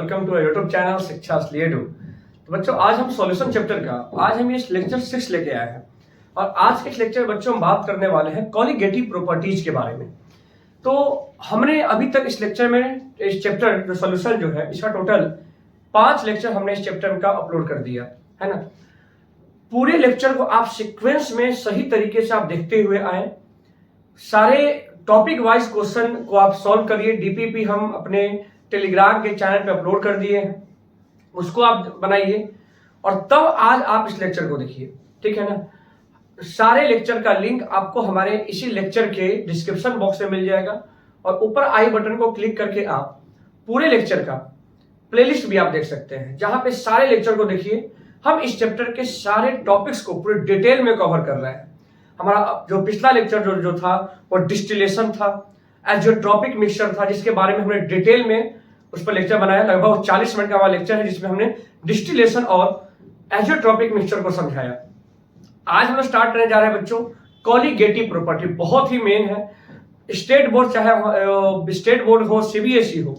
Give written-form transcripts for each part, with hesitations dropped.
Welcome to YouTube channel शिक्षा स्लेडो। तो बच्चों आज हम सॉल्यूशन चैप्टर का आज हम इस लेक्चर 6 लेके आए हैं और आज के इस लेक्चर बच्चों हम बात करने वाले हैं कॉलिगेटिव प्रॉपर्टीज के बारे में। तो हमने अभी तक इस लेक्चर में इस चैप्टर जो सॉल्यूशन जो है इसका टोटल 5 लेक्चर हमने इस चैप्टर का अपलोड कर दिया है ना। पूरे लेक्चर को आप सीक्वेंस में सही तरीके से आप देखते हुए आए, सारे टॉपिक वाइज क्वेश्चन को आप सॉल्व करिए। डीपीपी हम अपने टेलीग्राम के चैनल पे अपलोड कर दिए हैं, उसको आप बनाइए और तब आज आप इस लेक्चर को देखिए, ठीक है ना। सारे लेक्चर का लिंक आपको हमारे इसी लेक्चर के डिस्क्रिप्शन बॉक्स में मिल जाएगा और ऊपर आई बटन को क्लिक करके आप पूरे लेक्चर का प्लेलिस्ट भी आप देख सकते हैं, जहां पे सारे लेक्चर को देखिए। हम इस चैप्टर के सारे टॉपिक्स को पूरे डिटेल में कवर कर रहे हैं। हमारा जो पिछला लेक्चर जो था वो डिस्टिलेशन था, एजियोट्रॉपिक मिक्सचर था, जिसके बारे में हमने डिटेल में उस पर लेक्चर बनाया। लगभग 40 मिनट का हमारा लेक्चर है जिसमें हमने डिस्टिलेशन और एजियोट्रॉपिक मिक्सचर को समझाया। आज हम लोग स्टार्ट करने जा रहे हैं बच्चों कॉलिगेटिव प्रॉपर्टी। बहुत ही मेन है, स्टेट बोर्ड चाहे स्टेट बोर्ड हो सीबीएसई हो,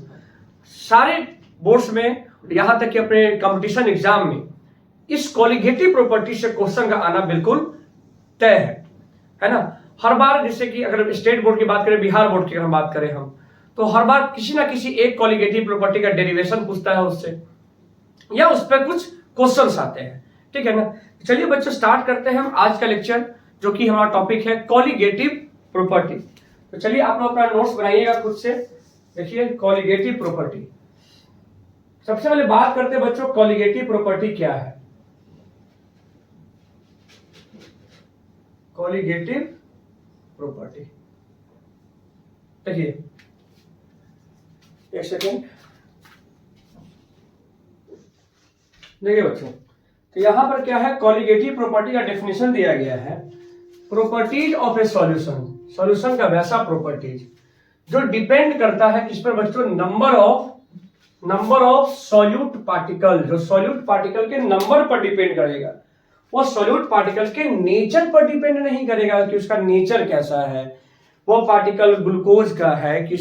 सारे बोर्ड्स में यहां तक कि अपने कंपटीशन एग्जाम में इस कॉलिगेटिव प्रॉपर्टी से क्वेश्चन का आना बिल्कुल तय है ना। हर बार जैसे कि अगर स्टेट बोर्ड की बात करें, बिहार बोर्ड की अगर हम बात करें हम, तो हर बार किसी ना किसी एक कॉलिगेटिव प्रॉपर्टी का डेरिवेशन पूछता है उससे, या उस पर कुछ क्वेश्चंस आते हैं, ठीक है ना। चलिए बच्चों स्टार्ट करते हैं हम आज का लेक्चर, जो कि हमारा टॉपिक है कॉलिगेटिव प्रॉपर्टी। तो चलिए आप लोग अपना नोट्स बनाइएगा खुद से। देखिए कॉलिगेटिव प्रॉपर्टी, सबसे पहले बात करते हैं बच्चों कॉलिगेटिव प्रॉपर्टी क्या है। कॉलिगेटिव प्रॉपर्टी, देखिए एक सेकेंड, देखिए बच्चों, तो यहां पर क्या है, कॉलिगेटिव प्रॉपर्टी का डेफिनेशन दिया गया है। Properties of A solution, solution का वैसा प्रॉपर्टीज जो डिपेंड करता है किस पर बच्चों, नंबर ऑफ सॉल्यूट पार्टिकल, जो सॉल्यूट पार्टिकल के नंबर पर डिपेंड करेगा। वो सॉल्यूट पार्टिकल के नेचर पर डिपेंड नहीं करेगा कि उसका नेचर कैसा है, वो पार्टिकल ग्लूकोज का है कि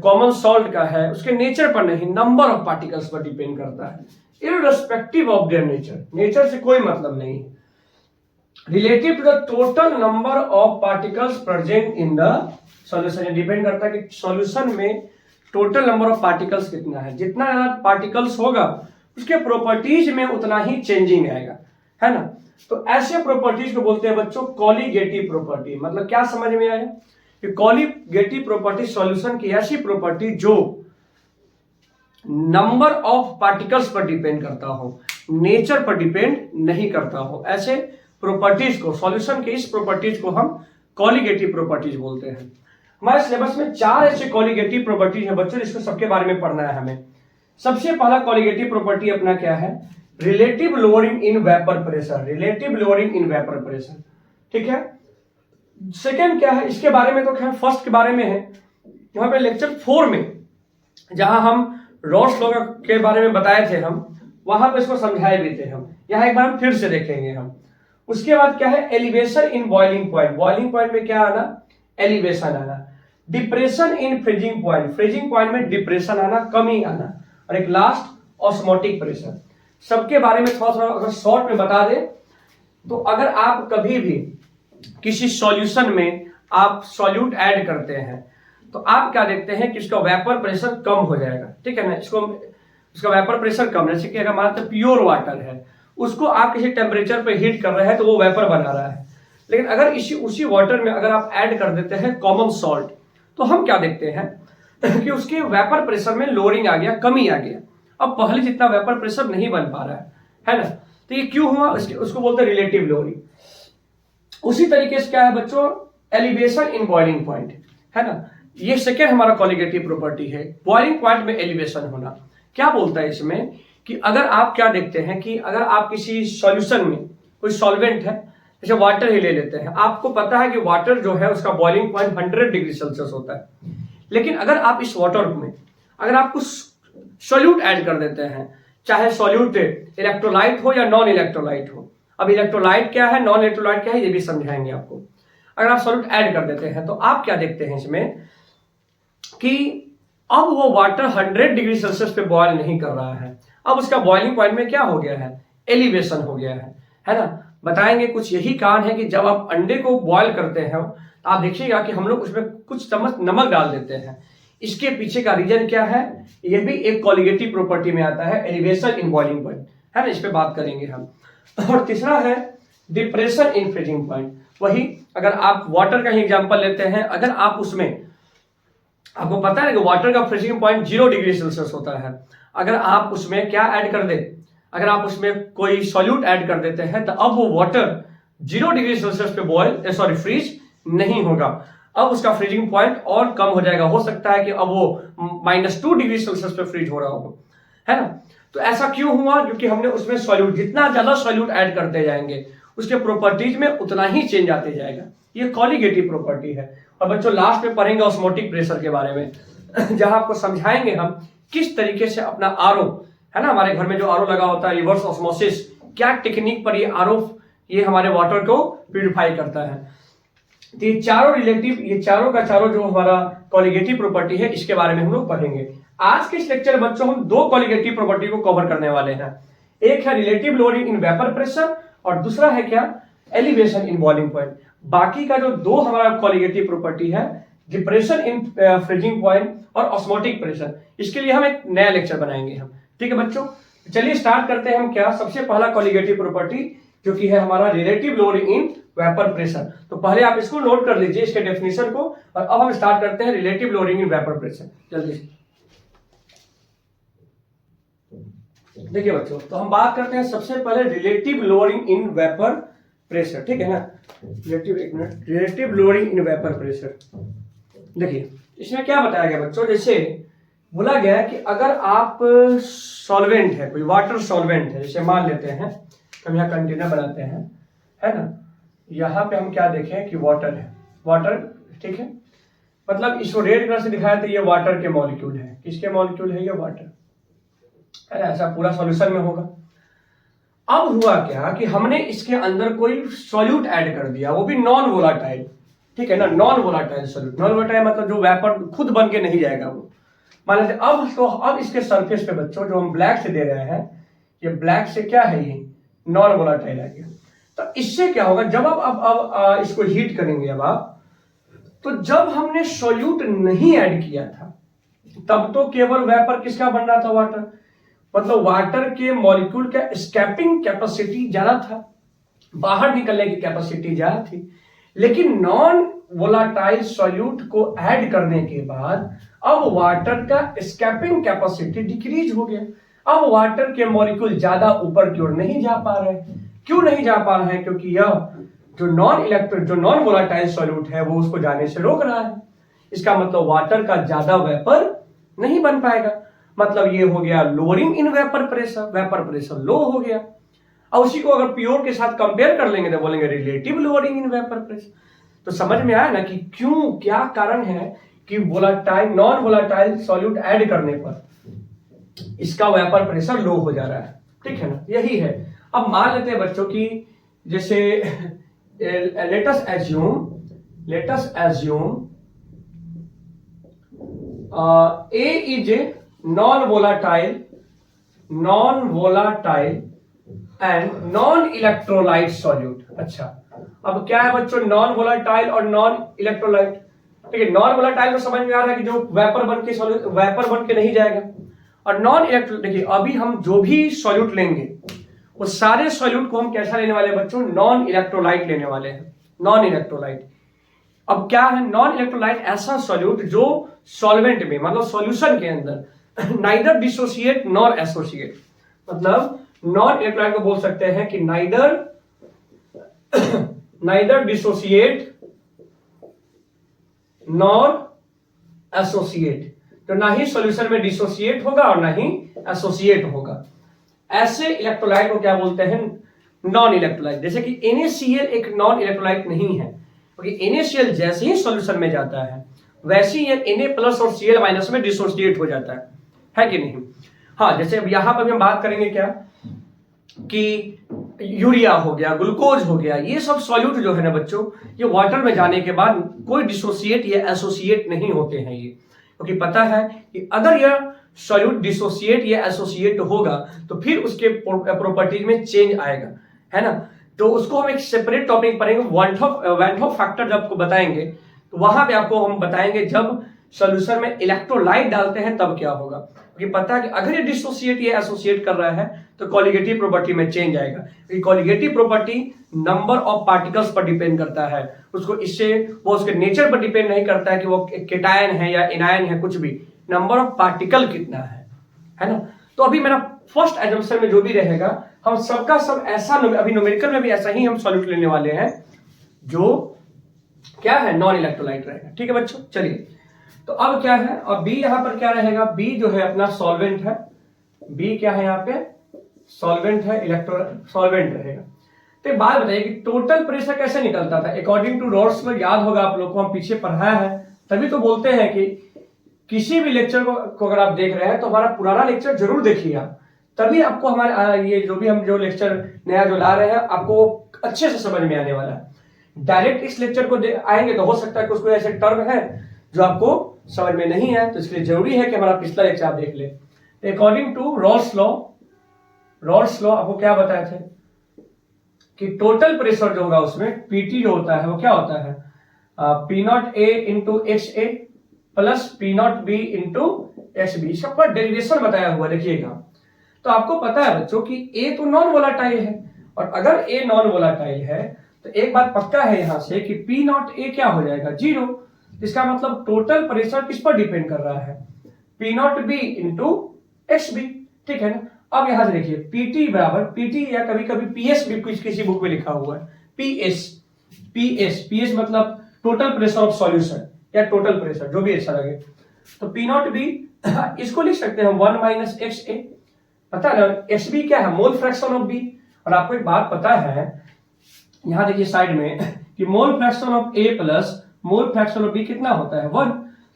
कॉमन सॉल्ट का है, उसके नेचर पर नहीं, नंबर ऑफ पार्टिकल्स पर डिपेंड करता है, irrespective of their nature. Nature से कोई मतलब नहीं। Relative to the total number of particles present in the solution, depend करता है कि सॉल्यूशन में टोटल नंबर ऑफ पार्टिकल्स कितना है। जितना ज्यादा पार्टिकल्स होगा उसके प्रॉपर्टीज में उतना ही चेंजिंग आएगा, है ना। तो ऐसे प्रॉपर्टीज को बोलते हैं बच्चों कॉलिगेटिव प्रॉपर्टी। मतलब क्या समझ में आया कि कॉलिगेटिव प्रॉपर्टी सॉल्यूशन की ऐसी प्रॉपर्टी जो नंबर ऑफ पार्टिकल्स पर डिपेंड करता हो, नेचर पर डिपेंड नहीं करता हो। ऐसे प्रॉपर्टीज को, सॉल्यूशन के इस प्रॉपर्टीज को हम कॉलिगेटिव प्रॉपर्टीज बोलते हैं। हमारे सिलेबस में 4 ऐसे कॉलिगेटिव प्रॉपर्टीज है बच्चों, इसको सबके बारे में पढ़ना है हमें। सबसे पहला कॉलिगेटिव प्रॉपर्टी अपना क्या है, relative lowering in vapour pressure, relative lowering in vapour pressure, ठीक है। सेकेंड क्या है, इसके बारे में तो खैर फर्स्ट के बारे में है, यहाँ पे लेक्चर 4 में जहां हम रॉस लॉ के बारे में बताए थे, हम वहां पे इसको समझाए भी थे हम, यहाँ एक बार हम फिर से देखेंगे हम। उसके बाद क्या है, elevation in boiling point, boiling point में क्या आना, एलिवेशन आना। Depression in freezing point, freezing point में डिप्रेशन आना, कमी आना। और एक लास्ट ऑस्मोटिक प्रेशर। सबके बारे में थोड़ा अगर शॉर्ट में बता दे, तो अगर आप कभी भी किसी सॉल्यूशन में आप सॉल्यूट ऐड करते हैं तो आप क्या देखते हैं कि इसका वेपर प्रेशर कम हो जाएगा, ठीक है ना। इसका वेपर प्रेशर कम, जैसे कि अगर मानते प्योर वाटर है, उसको आप किसी टेम्परेचर पे हीट कर रहे हैं तो वो वेपर बना रहा है। लेकिन अगर उसी वाटर में अगर आप ऐड कर देते हैं कॉमन सॉल्ट, तो हम क्या देखते हैं कि उसके वेपर प्रेशर में लोअरिंग आ गया, कमी आ गया। अब पहले जितना वेपर प्रेशर नहीं बन पा रहा है ना। तो ये क्यों हुआ, उसको बोलते हैं रिलेटिव लोअरिंग। उसी तरीके से क्या है बच्चों, एलिवेशन इन बॉइलिंग पॉइंट, है ना। ये सेकेंड हमारा कॉलिगेटिव प्रॉपर्टी है, बॉइलिंग पॉइंट में एलिवेशन होना। क्या बोलता है इसमें कि अगर आप क्या देखते हैं कि अगर आप किसी सॉल्यूशन में कोई सॉल्वेंट है, जैसे वाटर ही ले लेते हैं, आपको पता है कि वाटर जो है उसका बॉइलिंग पॉइंट 100 डिग्री सेल्सियस होता है। लेकिन अगर आप इस वाटर में अगर आप कुछ सॉल्यूट ऐड कर देते हैं, चाहे सॉल्यूट इलेक्ट्रोलाइट हो या नॉन इलेक्ट्रोलाइट हो। अब इलेक्ट्रोलाइट क्या है, नॉन इलेक्ट्रोलाइट क्या है, ये भी समझाएंगे आपको। अगर आप सॉल्यूट ऐड कर देते हैं तो आप क्या देखते हैं इसमें कि अब वो वाटर 100 डिग्री सेल्सियस पे बॉयल नहीं कर रहा है, अब उसका बॉइलिंग पॉइंट में क्या हो गया है, एलिवेशन हो गया है ना। बताएंगे कुछ यही कारण है कि जब आप अंडे को बॉयल करते हैं तो आप देखिएगा कि हम लोग उसमें कुछ चम्मच नमक डाल देते हैं। इसके पीछे का रीजन क्या है, ये भी एक कॉलिगेटिव प्रॉपर्टी में आता है, एलिवेशन इन बॉइलिंग पॉइंट, है ना, इस पे बात करेंगे हम। और तीसरा है डिप्रेशन इन फ्रीजिंग पॉइंट। वही अगर आप वाटर का ही एग्जांपल लेते हैं, अगर आप उसमें, आपको पता है कि वाटर का फ्रीजिंग पॉइंट 0 डिग्री सेल्सियस होता है, अगर आप उसमें क्या ऐड कर दे, अगर आप उसमें कोई सॉल्यूट ऐड कर देते हैं तो अब वो वाटर 0 डिग्री सेल्सियस पे बॉयल फ्रीज नहीं होगा, अब उसका फ्रीजिंग पॉइंट और कम हो जाएगा, हो सकता है कि अब वो -2 डिग्री सेल्सियस पे फ्रीज हो रहा हो, है ना। तो ऐसा क्यों हुआ, क्योंकि हमने उसमें सॉल्यूट, जितना ज्यादा सॉल्यूट ऐड करते जाएंगे उसके प्रॉपर्टीज में उतना ही चेंज आते जाएगा, ये कॉलिगेटिव प्रॉपर्टी है। और बच्चों लास्ट में पढ़ेंगे ऑस्मोटिक प्रेशर के बारे में, जहां आपको समझाएंगे हम किस तरीके से अपना आरओ, है ना, हमारे घर में जो आरओ लगा होता है रिवर्स ऑस्मोसिस, क्या टेक्निक पर ये आरओ ये हमारे वाटर को प्यूरिफाई करता है। तो ये चारों रिलेटिव, ये चारों का चारों जो हमारा कॉलिगेटिव प्रॉपर्टी है, इसके बारे में हम लोग पढ़ेंगे। आज के इस लेक्चर में बच्चों हम 2 कॉलिगेटिव प्रॉपर्टी को कवर करने वाले हैं, एक है रिलेटिव लोडिंग इन वेपर प्रेशर और दूसरा है क्या, एलिवेशन इन बॉइलिंग पॉइंट। बाकी का जो 2 हमारा कॉलिगेटिव प्रॉपर्टी है, डिप्रेशन इन फ्रीजिंग पॉइंट और ऑस्मोटिक प्रेशर, इसके लिए हम एक नया लेक्चर बनाएंगे हम, ठीक है बच्चों। चलिए स्टार्ट करते हैं हम क्या, सबसे पहला कॉलिगेटिव प्रॉपर्टी जो कि है हमारा रिलेटिव लोडिंग इन वेपर प्रेशर। तो पहले आप इसको नोट कर लीजिए इसके डेफिनेशन को, और अब हम स्टार्ट करते हैं रिलेटिव लोडिंग इन वेपर प्रेशर। जल्दी से देखिए बच्चों, तो हम बात करते हैं सबसे पहले रिलेटिव लोडिंग इन वेपर प्रेशर, ठीक है ना, रिलेटिव लोडिंग इन वेपर प्रेशर। देखिए इसमें क्या बताया गया बच्चों, जैसे बोला गया है कि अगर आप सॉल्वेंट है, कोई वाटर सॉल्वेंट है, जैसे मान लेते हैं हम यहाँ कंटेनर बनाते हैं, है ना, यहाँ पे हम क्या देखें कि वाटर है, वाटर, ठीक है, मतलब इसको रेड कलर से दिखाया तो ये वाटर के मॉलिक्यूल है, किसके मॉलिक्यूल है, ये वाटर, है ना, ऐसा पूरा सॉल्यूशन में होगा। अब हुआ क्या कि हमने इसके अंदर कोई सॉल्यूट ऐड कर दिया, वो भी नॉन वोलाटाइल, ठीक है ना, non volatile solute, non volatile मतलब जो वेपर खुद बन के नहीं जाएगा वो, मान लेते अब इसके सरफेस पे बच्चों जो हम ब्लैक से दे रहे हैं, ये ब्लैक से क्या है, ये नॉन वोलाटाइल आ गया। तो इससे क्या होगा, जब अब इसको हीट करेंगे अब आप, तो जब हमने सॉल्यूट नहीं ऐड किया था तब तो केवल वेपर किसका बन रहा था, वाटर, मतलब वाटर के मॉलिक्यूल का एस्केपिंग कैपेसिटी ज्यादा था, बाहर निकलने की कैपेसिटी ज्यादा थी। लेकिन नॉन वोलाटाइल सॉल्यूट को ऐड करने के बाद अब वाटर का एस्केपिंग कैपेसिटी डिक्रीज हो गया, अब वाटर के मॉलिक्यूल ज्यादा ऊपर की ओर नहीं जा पा रहे। क्यों नहीं जा पा रहे हैं, क्योंकि यह जो नॉन वोलाटाइल सॉल्यूट है वो उसको जाने से रोक रहा है। इसका मतलब वाटर का ज्यादा वेपर नहीं बन पाएगा, मतलब ये हो गया lowering in vapour pressure low हो गया। और उसी को अगर प्योर के साथ कंपेयर कर लेंगे तो बोलेंगे relative lowering in vapour pressure. तो समझ में आया ना कि क्यों, क्या कारण है कि नॉन वोलाटाइल सॉल्यूट ऐड करने पर इसका वेपर प्रेशर लो हो जा रहा है, ठीक है ना, यही है। अब मान लेते हैं बच्चों की, जैसे latus assume A is a non-volatile and non-electrolyte solute। अच्छा, अब क्या है बच्चों, नॉन वोलाटाइल और नॉन इलेक्ट्रोलाइट, ठीक है। नॉन वोलाटाइल तो समझ में आ रहा है कि जो वेपर बन के नहीं जाएगा, और नॉन इलेक्ट्रो, देखिए अभी हम जो भी सॉल्यूट लेंगे वो सारे सॉल्यूट को हम कैसा लेने वाले हैं बच्चों, नॉन इलेक्ट्रोलाइट लेने वाले हैं, नॉन इलेक्ट्रोलाइट। अब क्या है नॉन इलेक्ट्रोलाइट, ऐसा सॉल्यूट जो सॉल्वेंट में, मतलब सॉल्यूशन के अंदर नाइदर डिसोसिएट नॉर एसोसिएट, मतलब नॉन इलेक्ट्रोलाइट को बोल सकते हैं कि नाइदर डिसोसिएट नॉर एसोसिएट, तो ना ही सॉल्यूशन में डिसोसिएट होगा और ना ही एसोसिएट होगा। ऐसे इलेक्ट्रोलाइट को क्या बोलते हैं, नॉन इलेक्ट्रोलाइट। जैसे कि NaCl एक नॉन इलेक्ट्रोलाइट नहीं है, क्योंकि NaCl जैसे ही सॉल्यूशन में जाता है वैसे ही Na+ और Cl- में डिसोसिएट हो जाता है कि नहीं। हाँ, जैसे अब यहां पर हम बात करेंगे क्या कि यूरिया हो गया, ग्लूकोज हो गया, ये सब सॉल्यूट जो है ना बच्चों, ये वाटर में जाने के बाद कोई डिसोसिएट या एसोसिएट नहीं होते हैं। ये क्योंकि पता है कि अगर यह सॉल्यूट डिसोसिएट या एसोसिएट होगा तो फिर उसके प्रॉपर्टीज में चेंज आएगा, है ना। तो उसको हम एक सेपरेट टॉपिक पढ़ेंगे, वैन हॉफ फैक्टर जब आपको बताएंगे तो वहां पे आपको हम बताएंगे जब सॉल्यूशन में इलेक्ट्रोलाइट डालते हैं तब क्या होगा। क्योंकि पता है कि अगर ये डिसोसिएट या एसोसिएट कर रहा है तो कॉलिगेटिव प्रॉपर्टी में चेंज आएगा। क्योंकि colligative property number of particles पर डिपेंड करता है, उसको इससे वो उसके नेचर पर डिपेंड नहीं करता है कि वो केटायन है या एनायन है, कुछ भी, नंबर ऑफ पार्टिकल कितना है ना। तो अभी मेरा फर्स्ट एजम्पशन में जो भी रहेगा हम सबका सब ऐसा, अभी न्यूमेरिकल में भी ऐसा ही हम सॉल्यूट लेने वाले हैं जो क्या है, नॉन इलेक्ट्रोलाइट रहेगा। ठीक है बच्चों, चलिए तो अब क्या है, और बी यहां पर क्या रहेगा, बी जो है अपना सॉल्वेंट है, बी क्या है यहाँ पे सॉल्वेंट है, सॉल्वेंट रहेगा। तो एक बात बताइए कि टोटल प्रेशर कैसे निकलता था अकॉर्डिंग टू रॉड्स में, याद होगा आप लोग को, हम पीछे पढ़ाया है, तभी तो बोलते हैं कि किसी भी लेक्चर को अगर आप देख रहे हैं तो हमारा पुराना लेक्चर जरूर देखिए आप, तभी आपको हमारे ये जो भी हम जो लेक्चर नया जो ला रहे हैं आपको अच्छे से समझ में आने वाला है। डायरेक्ट इस लेक्चर को आएंगे तो हो सकता है कि उसको ऐसे टर्म है जो आपको समझ में नहीं है, तो इसलिए जरूरी है कि हमारा पिछला लेक्चर आप देख ले। अकॉर्डिंग टू रॉड्स लॉ आपको क्या बताए थे कि टोटल प्रेशर जो होगा उसमें पीटी जो होता है वो क्या होता है, P not A into X A plus P not B into X B. इसका पूरा डेरिवेशन बताया हुआ देखिएगा। तो आपको पता है बच्चों कि ए तो नॉन वोलाटाइल है, और अगर ए नॉन वोलाटाइल है तो एक बात पक्का है यहां से कि पी नॉट ए क्या हो जाएगा, 0। इसका मतलब टोटल प्रेशर किस पर डिपेंड कर रहा है, P not B into X B, ठीक है ना। अब यहां से देखिए पीटी बराबर पीटी, या कभी कभी पीएस भी कुछ किसी बुक में लिखा हुआ है, पीएस मतलब टोटल प्रेशर ऑफ सॉल्यूशन या टोटल प्रेशर, जो भी अच्छा लगे। तो पी नॉट बी इसको लिख सकते हैं 1 माइनस एक्स ए, पता है ना, एक्स बी क्या है, मोल फ्रैक्शन ऑफ बी। और आपको एक बात पता है यहां देखिए साइड में कि mole fraction of A plus mole fraction of B कितना होता है, 1।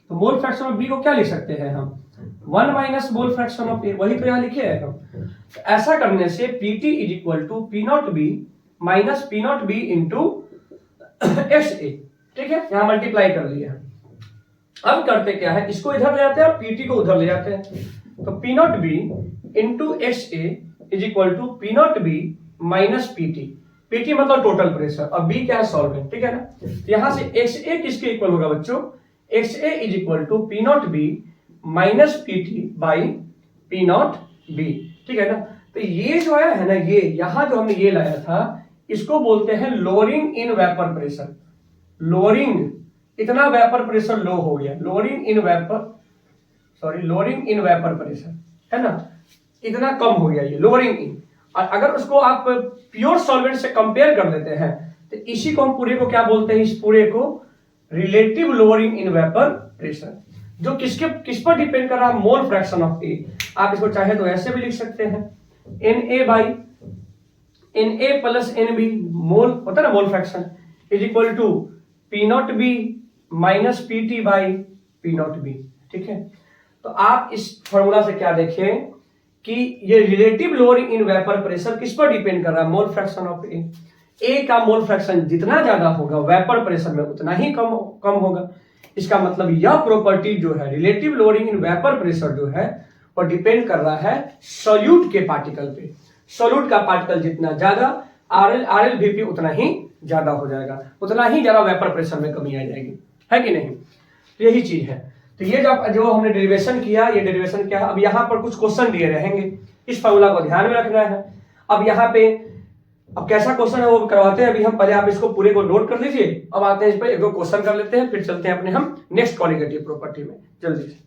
तो मोल फ्रैक्शन ऑफ बी को क्या लिख सकते हैं हम, 1 माइनस मोल फ्रैक्शन ऑफ ए, वही तो यहां लिखे हैं हम। तो ऐसा करने से PT is equal to P not B minus P not B into X A, ठीक है, यहां मल्टीप्लाई कर लिया। अब करते क्या है, इसको इधर ले जाते हैं और पीटी को उधर ले जाते हैं। तो P not B into X A is equal to P not B minus PT, PT मतलब टोटल प्रेशर, और बी क्या है सॉल्वेंट, ठीक है ना। यहां से एक्स ए किसके इक्वल होगा बच्चों, X A is equal to P not B minus PT by P not B, ठीक है ना। तो ये जो है ना, ये यहां जो हमने ये लाया था इसको बोलते हैं lowering in vapour pressure. Lowering, इतना वेपर प्रेशर लो हो गया, लोअरिंग इन वेपर प्रेशर, है ना, इतना कम हो गया ये लोअरिंग इन। और अगर उसको आप प्योर सॉल्वेंट से कंपेयर कर लेते हैं तो इसी को हम पूरे को क्या बोलते हैं, इस पूरे को relative lowering in vapour pressure, जो किस पर डिपेंड कर रहा है, मोल फ्रैक्शन ऑफ ए। आप इसको चाहे तो ऐसे भी लिख सकते हैं, N A by N A plus N B, mole होता है ना mole fraction, is equal to P not B minus P T by P not B, ठीक है। तो आप इस फॉर्मूला से क्या देखें कि ये relative lowering in vapour pressure किस पर डिपेंड कर रहा है, मोल फ्रैक्शन ऑफ ए। ए का मोल फ्रैक्शन जितना ज्यादा होगा वेपर प्रेशर में उतना ही कम होगा। इसका मतलब यह प्रॉपर्टी जो है relative lowering in vapour pressure जो है वो डिपेंड कर रहा है सॉल्यूट के पार्टिकल पे। सॉल्यूट का पार्टिकल जितना ज्यादा आरएल वीपी उतना ही ज्यादा हो जाएगा, उतना ही ज्यादा वेपर प्रेशर में कमी आ जाएगी, है कि नहीं। तो यही चीज है। तो ये जो हमने डेरिवेशन किया, ये डेरिवेशन क्या है, अब यहाँ पर कुछ क्वेश्चन दिए रहेंगे, इस फॉर्मूला को ध्यान में रखना है। अब यहाँ पे अब कैसा क्वेश्चन है वो करवाते हैं, अभी हम पहले आप इसको पूरे को नोट कर लीजिए, अब आते हैं इस पर एक दो क्वेश्चन कर लेते हैं, फिर चलते हैं अपने हम नेक्स्ट कॉलिगेटिव प्रॉपर्टी में जल्दी से।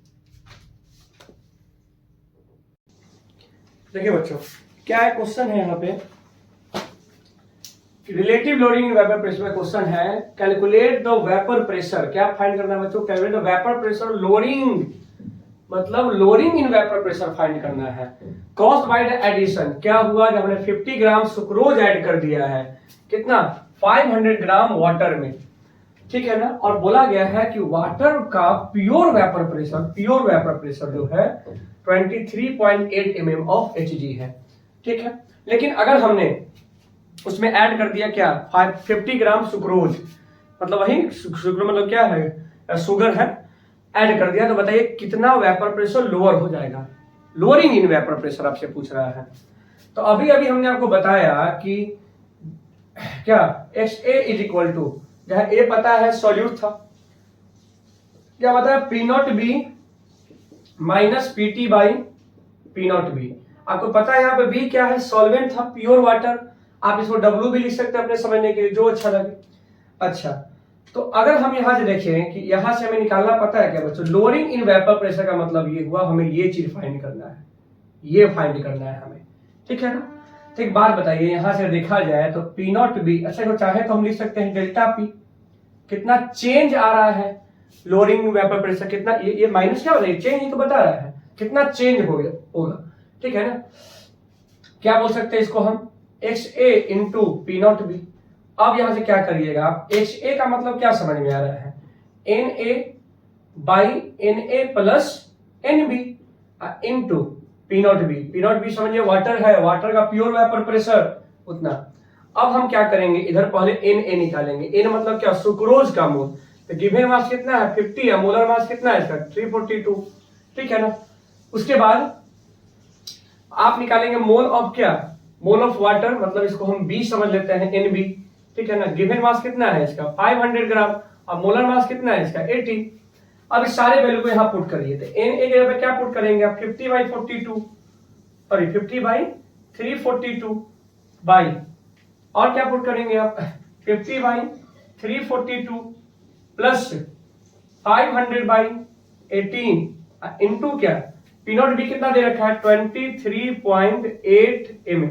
देखिए बच्चों क्या है क्वेश्चन है यहाँ पे, relative lowering in vapour pressure में क्वेश्चन है, कैलकुलेट द वेपर प्रेशर। क्या फाइंड करना है बच्चों, calculate the vapour pressure lowering, मतलब lowering in vapour pressure find करना है। कॉस्ट बाय द एडिशन, क्या हुआ जब हमने 50 ग्राम सुक्रोज ऐड कर दिया है, कितना 500 ग्राम वाटर में, ठीक है ना। और बोला गया है कि वाटर का प्योर वेपर प्रेशर जो है 23.8 mm ऑफ Hg है, ठीक है। लेकिन अगर हमने उसमें ऐड कर दिया क्या 50 ग्राम सुक्रोज, मतलब वही सुक्रोज मतलब क्या है, शुगर है, ऐड कर दिया, तो बताइए कितना वेपर प्रेशर लोअर हो जाएगा। लोअरिंग इन वेपर प्रेशर आपसे पूछ रहा है। तो अभी अभी हमने आपको बताया कि क्या XA इज इक्वल टू, जहां ए पता है सॉल्यूट था, क्या बताया P not B minus PT by P not be. आपको पता है यहाँ पे बी क्या है, सॉल्वेंट था, प्योर वाटर। आप इसको W भी लिख सकते हैं अपने समझने के लिए, जो अच्छा लगे। अच्छा, तो अगर हम यहां से देखें कि यहां से हमें निकालना पता है क्या बच्चों, लोअरिंग इन वेपर प्रेशर का मतलब ये हुआ हमें ये चीज फाइंड करना है, ये फाइंड करना है हमें, ठीक है ना। तो एक बात बताइए, यहां से देखा जाए तो पी नॉट बी, अच्छा तो चाहे तो हम लिख सकते हैं डेल्टा पी, कितना चेंज आ रहा है लोअरिंग वेपर प्रेशर, कितना ये माइनस क्या हो रहा है, चेंज ही तो बता रहा है, कितना चेंज होगा, ठीक है ना। क्या बोल सकते हैं इसको हम, XA into P not be. अब यहां से क्या करिएगा आप, XA का मतलब क्या समझ में आ रहा है, NA by NA plus NB into P not be. P not be समझिए वाटर है, वाटर का प्योर वेपर प्रेशर उतना। अब हम क्या करेंगे, इधर पहले Na निकालेंगे। N मतलब क्या, सुक्रोज का मोल। तो गिवन मास कितना है 50 है, मोलर मास कितना है इसका 342, ठीक है ना। उसके बाद आप निकालेंगे मोल ऑफ क्या, मोल ऑफ वाटर, मतलब इसको हम B समझ लेते हैं NB, ठीक है ना। गिवन मास कितना है इसका 500 ग्राम, और मोलर मास कितना है इसका 80। अब इस सारे वैल्यू को यहाँ पुट करिए, तो Na के जगह पे क्या पुट करेंगे आप, 50/42, सॉरी 50/342 बाई, और क्या पुट करेंगे आप 50/342 प्लस 500/18 इंटू क्या, पी नॉट बी कितना दे रखा है 23.8 mm।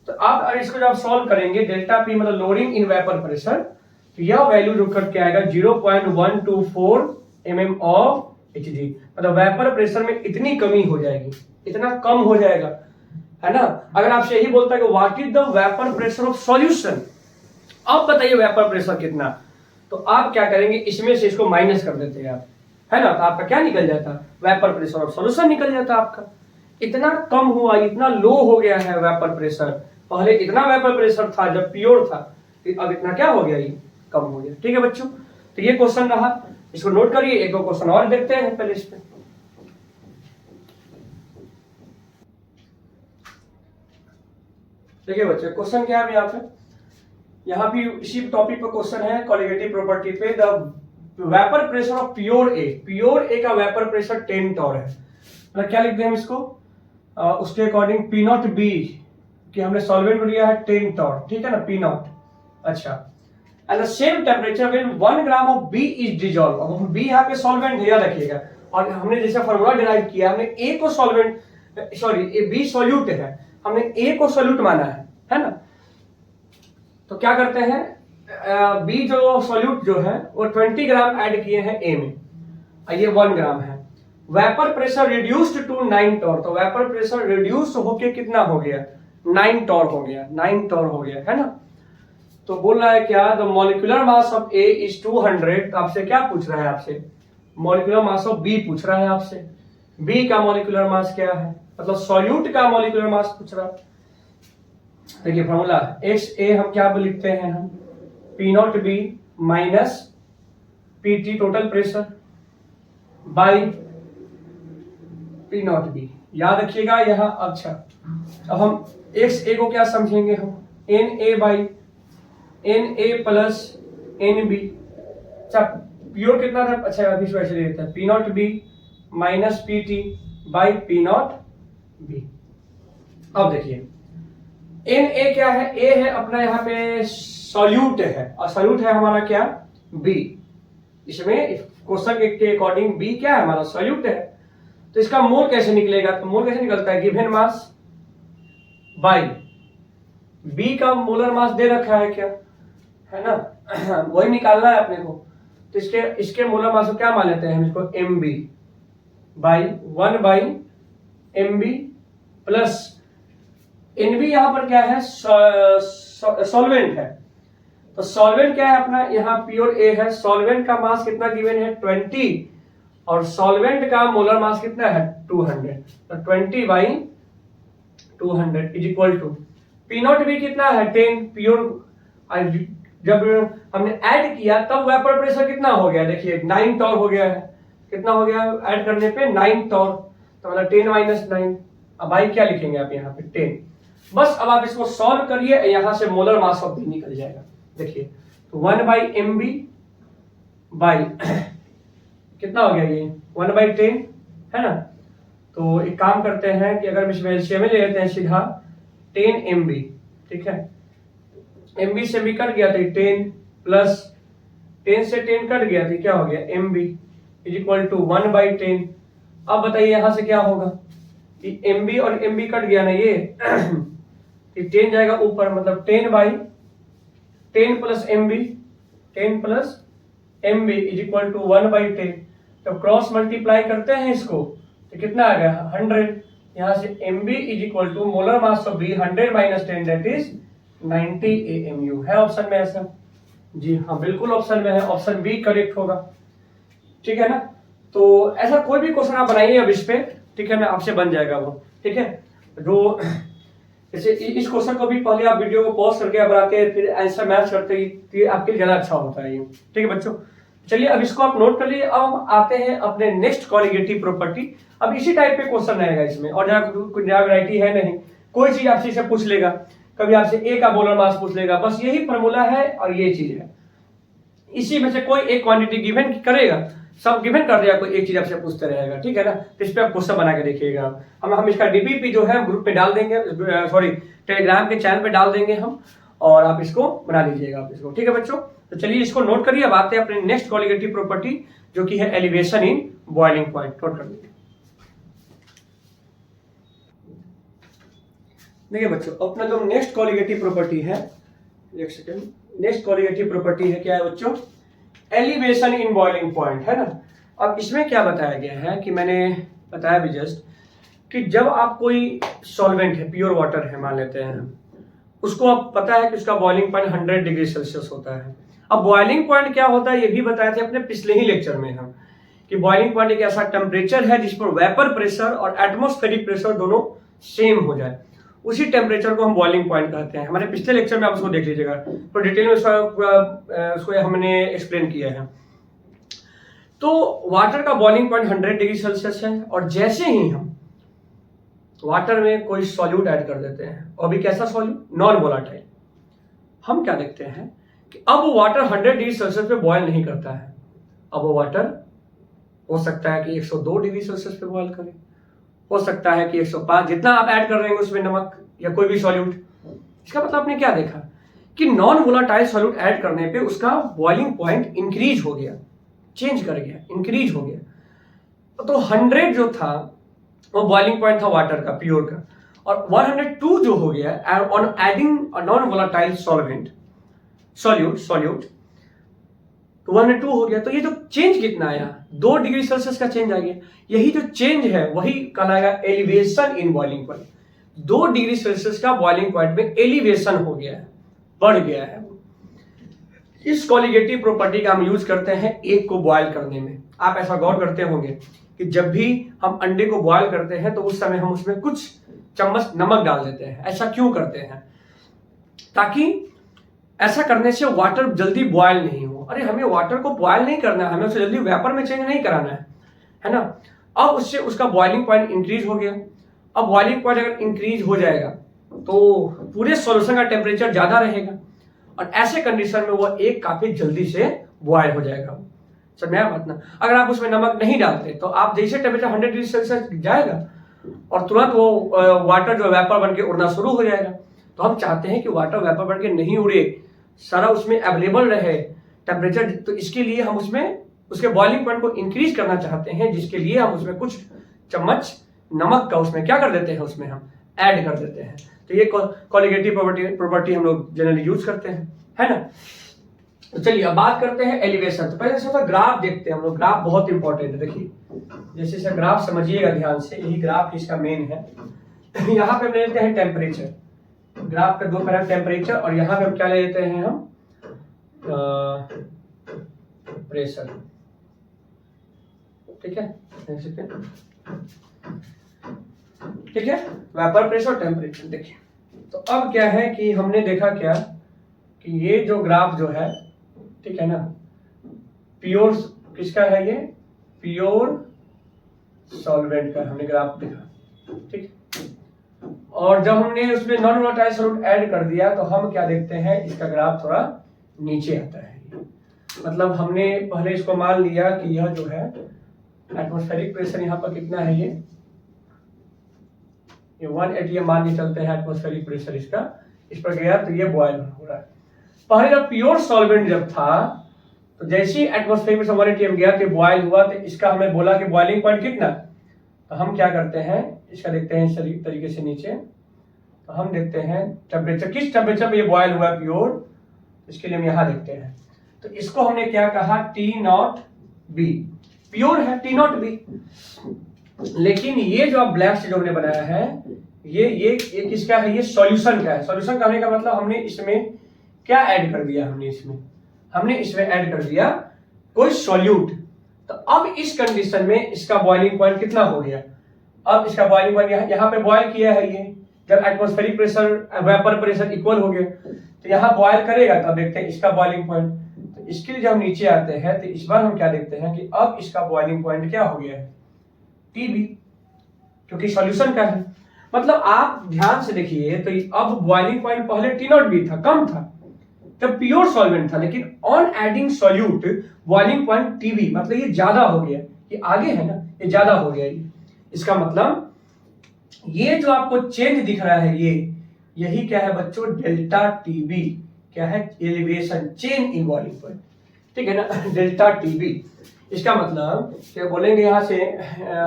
तो आप इसको जब सॉल्व करेंगे, डेल्टा पी मतलब लोअरिंग इन वेपर प्रेशर, तो यह वैल्यू जो करके आएगा 0.124 mm ऑफ Hg, मतलब वेपर प्रेशर में इतनी कमी हो जाएगी, इतना कम हो जाएगा, है ना। अगर आपसे यही बोलता है कि what is the vapour pressure of solution, अब बताइए वेपर प्रेशर कितना, तो आप क्या करेंगे, इसमें से इसको माइनस कर देते हैं आप, है ना। तो आपका क्या निकल जाता, वेपर प्रेशर ऑफ सॉल्यूशन निकल जाता आपका। इतना कम हुआ, इतना लो हो गया है वेपर प्रेशर। पहले इतना वेपर प्रेशर था जब प्योर था, अब इतना क्या हो गया, ये कम हो गया, ठीक है बच्चों। तो ये क्वेश्चन रहा, इसको नोट करिए। एक दो क्वेश्चन और देखते हैं पहले इस पे। देखिए बच्चे, क्वेश्चन क्या है यहाँ पे, यहाँ भी इसी टॉपिक पर क्वेश्चन है, कॉलिगेटिव प्रॉपर्टी पे। The vapour pressure of pure A का वेपर प्रेशर 10 टॉर है, मतलब क्या लिखते हैं हम इसको, उसके अकॉर्डिंग पी नॉट बी कि हमने सॉल्वेंट लिया है 10 टॉर, ठीक है ना, पी नॉट। अच्छा, at the same temperature when 1 gram of B is dissolve. अब हम बी यहाँ पे सॉल्वेंट है, याद रखिएगा, और हमने जैसे फॉर्मूला डिराइव किया, हमने ए को सॉल्वेंट, सॉरी बी सॉल्यूट है, हमने ए को सॉल्यूट माना है ना। तो क्या करते हैं, बी जो सॉल्यूट जो है वो 20 ग्राम ऐड किए हैं ए में, ये 1 ग्राम है। Vapour pressure reduced to 9 torr, तो वेपर प्रेशर रिड्यूस होके कितना हो गया 9 टॉर हो गया, 9 टॉर हो गया, है ना। तो बोल रहा है क्या, the molecular mass of A is 200। आपसे क्या पूछ रहा है, आपसे मॉलिक्यूलर मास ऑफ बी पूछ रहा है आपसे। बी का मॉलिक्यूलर मास क्या है, मतलब सॉल्यूट का मॉलिक्यूलर मास पूछ रहा है। देखिए फॉर्मूला XA हम क्या लिखते हैं, हम P not B minus PT total pressure by P not be, याद रखिएगा यहाँ। अच्छा, अब हम XA को क्या समझेंगे, हम NA by NA plus NB। अच्छा, प्योर कितना था, अच्छा अभी वैसे देता है P not B minus PT by P not be. अब देखिए Na क्या है, A है अपना यहाँ पे सॉल्यूट है, और सॉल्यूट है हमारा क्या B। इसमें क्वेश्चन के अकॉर्डिंग B क्या है, हमारा सॉल्यूट है। तो इसका मोल कैसे निकलेगा, तो मोल कैसे निकलता है, गिवन मास बाई B का मोलर मास दे रखा है क्या, है ना, वही निकालना है अपने को। तो इसके मोलर मास को क्या मान लेते हैं हम, इसको MB by 1 by MB plus NB यहां पर क्या है, सॉल्वेंट है। तो सॉल्वेंट क्या है अपना, यहाँ प्योर A है, सॉल्वेंट का मास कितना गिवन है 20, और सॉल्वेंट का मोलर मास कितना है 200। तो 20/200 is equal to P not B कितना है 10 प्योर। जब हमने ऐड किया तब वेपर प्रेशर कितना हो गया, देखिए 9 टॉर हो गया है, कितना हो गया ऐड करने पे 9 टॉर, तो मतलब 10 माइनस 9। अब भाई क्या लिखेंगे आप यहाँ पे 10। बस अब आप इसको सॉल्व करिए, यहाँ से मोलर मास ऑफ बी निकल जाएगा। देखिए तो 1/mb बाई कितना हो गया ये 1/10 है ना। तो एक काम करते हैं कि अगर इसमें एलसीएम ले लेते हैं सीधा 10 MB, ठीक है। MB से MB कट गया तो 10 प्लस 10 से 10 कट गया तो क्या हो गया MB इज इक्वल टू 1/10। अब बताइए यहां से क्या होगा कि MB और MB कट गया ना ये 10 जाएगा ऊपर, मतलब 10/10 plus MB 10 plus MB is equal to 1/10। तो क्रॉस मल्टीप्लाई करते हैं इसको तो कितना आ गया 100। यहां से MB is equal to molar mass of B 100 माइनस 10 दैट इज 90 AMU। है ऑप्शन में ऐसा? जी हाँ बिल्कुल ऑप्शन में है, ऑप्शन बी करेक्ट होगा, ठीक है ना। तो ऐसा कोई भी क्वेश्चन आप बनाइए अब इस पे, ठीक है ना, आपसे बन जाएगा वो, ठीक है। जो जैसे इस क्वेश्चन को भी पहले आप वीडियो को पॉज करके आप बनाते हैं फिर आंसर मैच करते हैं, तो आपके लिए ज्यादा अच्छा होता है ये, ठीक है बच्चों। चलिए अब इसको आप नोट कर लिए। अब हम आते हैं अपने नेक्स्ट कॉलिगेटिव प्रॉपर्टी। अब इसी टाइप पे क्वेश्चन रहेगा इसमें, और कुछ नया वैरायटी है नहीं, कोई चीज आपसे इसे पूछ लेगा, कभी आपसे ए का मोलर मास पूछ लेगा, बस यही फॉर्मूला है और ये चीज है। इसी में से कोई एक क्वांटिटी गिवन करेगा, सब गिवन कर दिया, कोई एक चीज आपसे पूछते रहेगा, ठीक है ना। तो इस पे आप क्वेश्चन बना के देखिएगा। हम इसका डीपीपी जो है ग्रुप पे डाल देंगे, सॉरी टेलीग्राम के चैनल पे डाल देंगे हम, और आप इसको बना लीजिएगा आप इसको, ठीक है बच्चों। तो चलिए इसको नोट करिए। अब आते हैं अपने नेक्स्ट कॉलिगेटिव प्रॉपर्टी जो कि है elevation in boiling point. Note कर लीजिए। देखिए बच्चों अपना जो नेक्स्ट कॉलिगेटिव प्रॉपर्टी है, एक सेकेंड, नेक्स्ट कॉलिगेटिव प्रॉपर्टी है क्या है बच्चों, एलिवेशन इन बॉइलिंग पॉइंट, है ना। अब इसमें क्या बताया गया है कि मैंने बताया भी जस्ट कि जब आप कोई सॉल्वेंट है, प्योर वाटर है मान लेते हैं, उसको आप पता है कि उसका बॉइलिंग पॉइंट 100 डिग्री सेल्सियस होता है। अब बॉइलिंग पॉइंट क्या होता है ये भी बताए थे अपने पिछले ही लेक्चर में हम, कि बॉइलिंग पॉइंट एक ऐसा टेम्परेचर है जिस पर वेपर प्रेशर और एटमॉस्फेरिक प्रेशर दोनों सेम हो जाए, उसी टेम्परेचर को हम बॉइलिंग पॉइंट कहते हैं। हमारे पिछले लेक्चर में आप उसको देख लीजिएगा, तो डिटेल में उसको हमने एक्सप्लेन किया है। तो वाटर का बॉइलिंग पॉइंट 100 डिग्री सेल्सियस है, और जैसे ही हम वाटर में कोई सॉल्यूट ऐड कर देते हैं, और भी कैसा सॉल्यूट, नॉन वोलाटाइल, हम क्या देखते हैं कि अब वो वाटर 100 डिग्री सेल्सियस पे बॉयल नहीं करता है। अब वो वाटर हो सकता है कि 102 डिग्री सेल्सियस पे बॉयल करे, हो सकता है कि 105, जितना आप ऐड कर रहे हैं उसमें नमक या कोई भी सॉल्यूट। इसका मतलब आपने क्या देखा कि नॉन वोलाटाइल सॉल्यूट ऐड करने पे उसका बॉइलिंग पॉइंट इंक्रीज हो गया, चेंज कर गया, इंक्रीज हो गया। तो 100 जो था वो बॉइलिंग पॉइंट था वाटर का, प्योर का, और 102 जो हो गया on adding non volatile solute तो 102 हो गया। तो ये जो चेंज कितना आया, 2 डिग्री सेल्सियस का चेंज आ गया। यही जो चेंज है वही कहलाएगा elevation in boiling point. 2 degree Celsius का बॉइलिंग पॉइंट में एलिवेशन हो गया है, बढ़ गया है। इस कॉलिगेटिव प्रॉपर्टी का हम यूज करते हैं एग को बॉयल करने में। आप ऐसा गौर करते होंगे कि जब भी हम अंडे को बॉयल करते हैं तो उस समय हम उसमें कुछ चम्मच नमक डाल देते हैं। ऐसा क्यों करते हैं? ताकि ऐसा करने से वाटर जल्दी बॉयल नहीं हो। अरे हमें वाटर को बॉयल नहीं करना है, हमें उसे जल्दी वेपर में चेंज नहीं कराना है ना। अब उससे उसका बॉइलिंग पॉइंट इंक्रीज हो गया। अब बॉइलिंग पॉइंट अगर इंक्रीज हो जाएगा तो पूरे सॉल्यूशन का टेम्परेचर ज्यादा रहेगा, और ऐसे कंडीशन में वो एक काफी जल्दी से बॉयल हो जाएगा। समझ में आया बात ना। अगर आप उसमें नमक नहीं डालते तो आप जैसे टेम्परेचर 100 डिग्री सेल्सियस जाएगा और तुरंत वो वाटर जो वेपर बन के उड़ना शुरू हो जाएगा। तो हम चाहते हैं कि वाटर वेपर बन के नहीं उड़े, सारा उसमें अवेलेबल रहे टेम्परेचर। तो इसके लिए हम उसमें उसके बॉइलिंग पॉइंट को इंक्रीज करना चाहते हैं, जिसके लिए हम उसमें कुछ चम्मच नमक का उसमें क्या कर देते हैं, उसमें हम ऐड कर देते हैं। तो ये कॉलिगेटिव प्रॉपर्टी हम लोग जनरली यूज करते हैं, है ना। तो चलिए अब बात करते हैं एलिवेशन। तो पहले से ग्राफ देखते हैं हम लोग। ग्राफ बहुत इंपॉर्टेंट है। देखिए जैसे से ग्राफ समझिएगा ध्यान से, यही ग्राफ इसका मेन है। यहाँ पे हम ले लेते हैं टेम्परेचर, ग्राफ का 2 पैरामीटर टेम्परेचर, और यहाँ पे हम क्या ले लेते हैं हम प्रेशर, ठीक है। ठीक है, वेपर प्रेशर और टेम्परेचर। देखिए तो अब क्या है कि हमने देखा क्या कि ये जो ग्राफ जो है, ठीक है ना, प्योर किसका है, ये प्योर सॉल्वेंट का हमने ग्राफ देखा, ठीक। और जब हमने उसमें नॉन वोलेटाइल सॉल्यूट ऐड कर दिया तो हम क्या देखते हैं, इसका ग्राफ थोड़ा नीचे आता है। मतलब हमने पहले इसको मान लिया कि यह जो है एटमॉस्फेरिक प्रेशर यहाँ पर कितना है, ये 180 मान के चलते हैं एटमॉस्फेरिक प्रेशर इसका, इस पर गया तो ये बॉयल हो रहा है। पहले जब प्योर सॉल्वेंट जब था तो जैसे ही एटमॉस्फेरिक प्रेशर 180 गया तो बॉयल हुआ, तो इसका हमें बोला कि बॉइलिंग पॉइंट कितना, तो हम क्या करते हैं, इसका देखते हैं इस तरीके से नीचे, तो हम देखते हैं टेम्परेचर, किस टेम्परेचर पे ये बॉयल हुआ है प्योर, इसके लिए हम यहाँ देखते हैं। तो इसको हमने क्या कहा, T0B, प्योर है T0B। लेकिन ये जो आप ब्लैक से जो हमने बनाया है, ये किसका है, ये सॉल्यूशन का है। सॉल्यूशन कहने का मतलब हमने इसमें क्या ऐड कर दिया, हमने इसमें ऐड कर दिया कोई सॉल्यूट। तो अब इस कंडीशन में इसका बॉइलिंग पॉइंट कितना हो गया, अब इसका बॉइलिंग पॉइंट यहाँ पे बॉयल किया है, ये जब atmospheric pressure vapour pressure equal हो गया तो यहाँ बॉयल करेगा, तब देखते हैं इसका बॉइलिंग पॉइंट। तो इसके लिए जब हम नीचे आते हैं तो इस बार हम क्या देखते हैं कि अब इसका बॉइलिंग पॉइंट क्या हो गया है, TB, क्योंकि सॉल्यूशन का है। मतलब आप ध्यान से देखिए तो अब बॉइलिंग पॉइंट पहले T0B था, कम था जब प्योर सॉल्वेंट था, लेकिन on adding solute boiling point TB, मतलब ये ज्यादा हो गया, ये आगे है ना, ये ज्यादा हो गया। इसका मतलब ये जो आपको चेंज दिख रहा है, यही क्या है बच्चों, डेल्टा TB, क्या है, elevation change in boiling point, ठीक है ना, डेल्टा TB। इसका मतलब क्या बोलेंगे यहाँ से,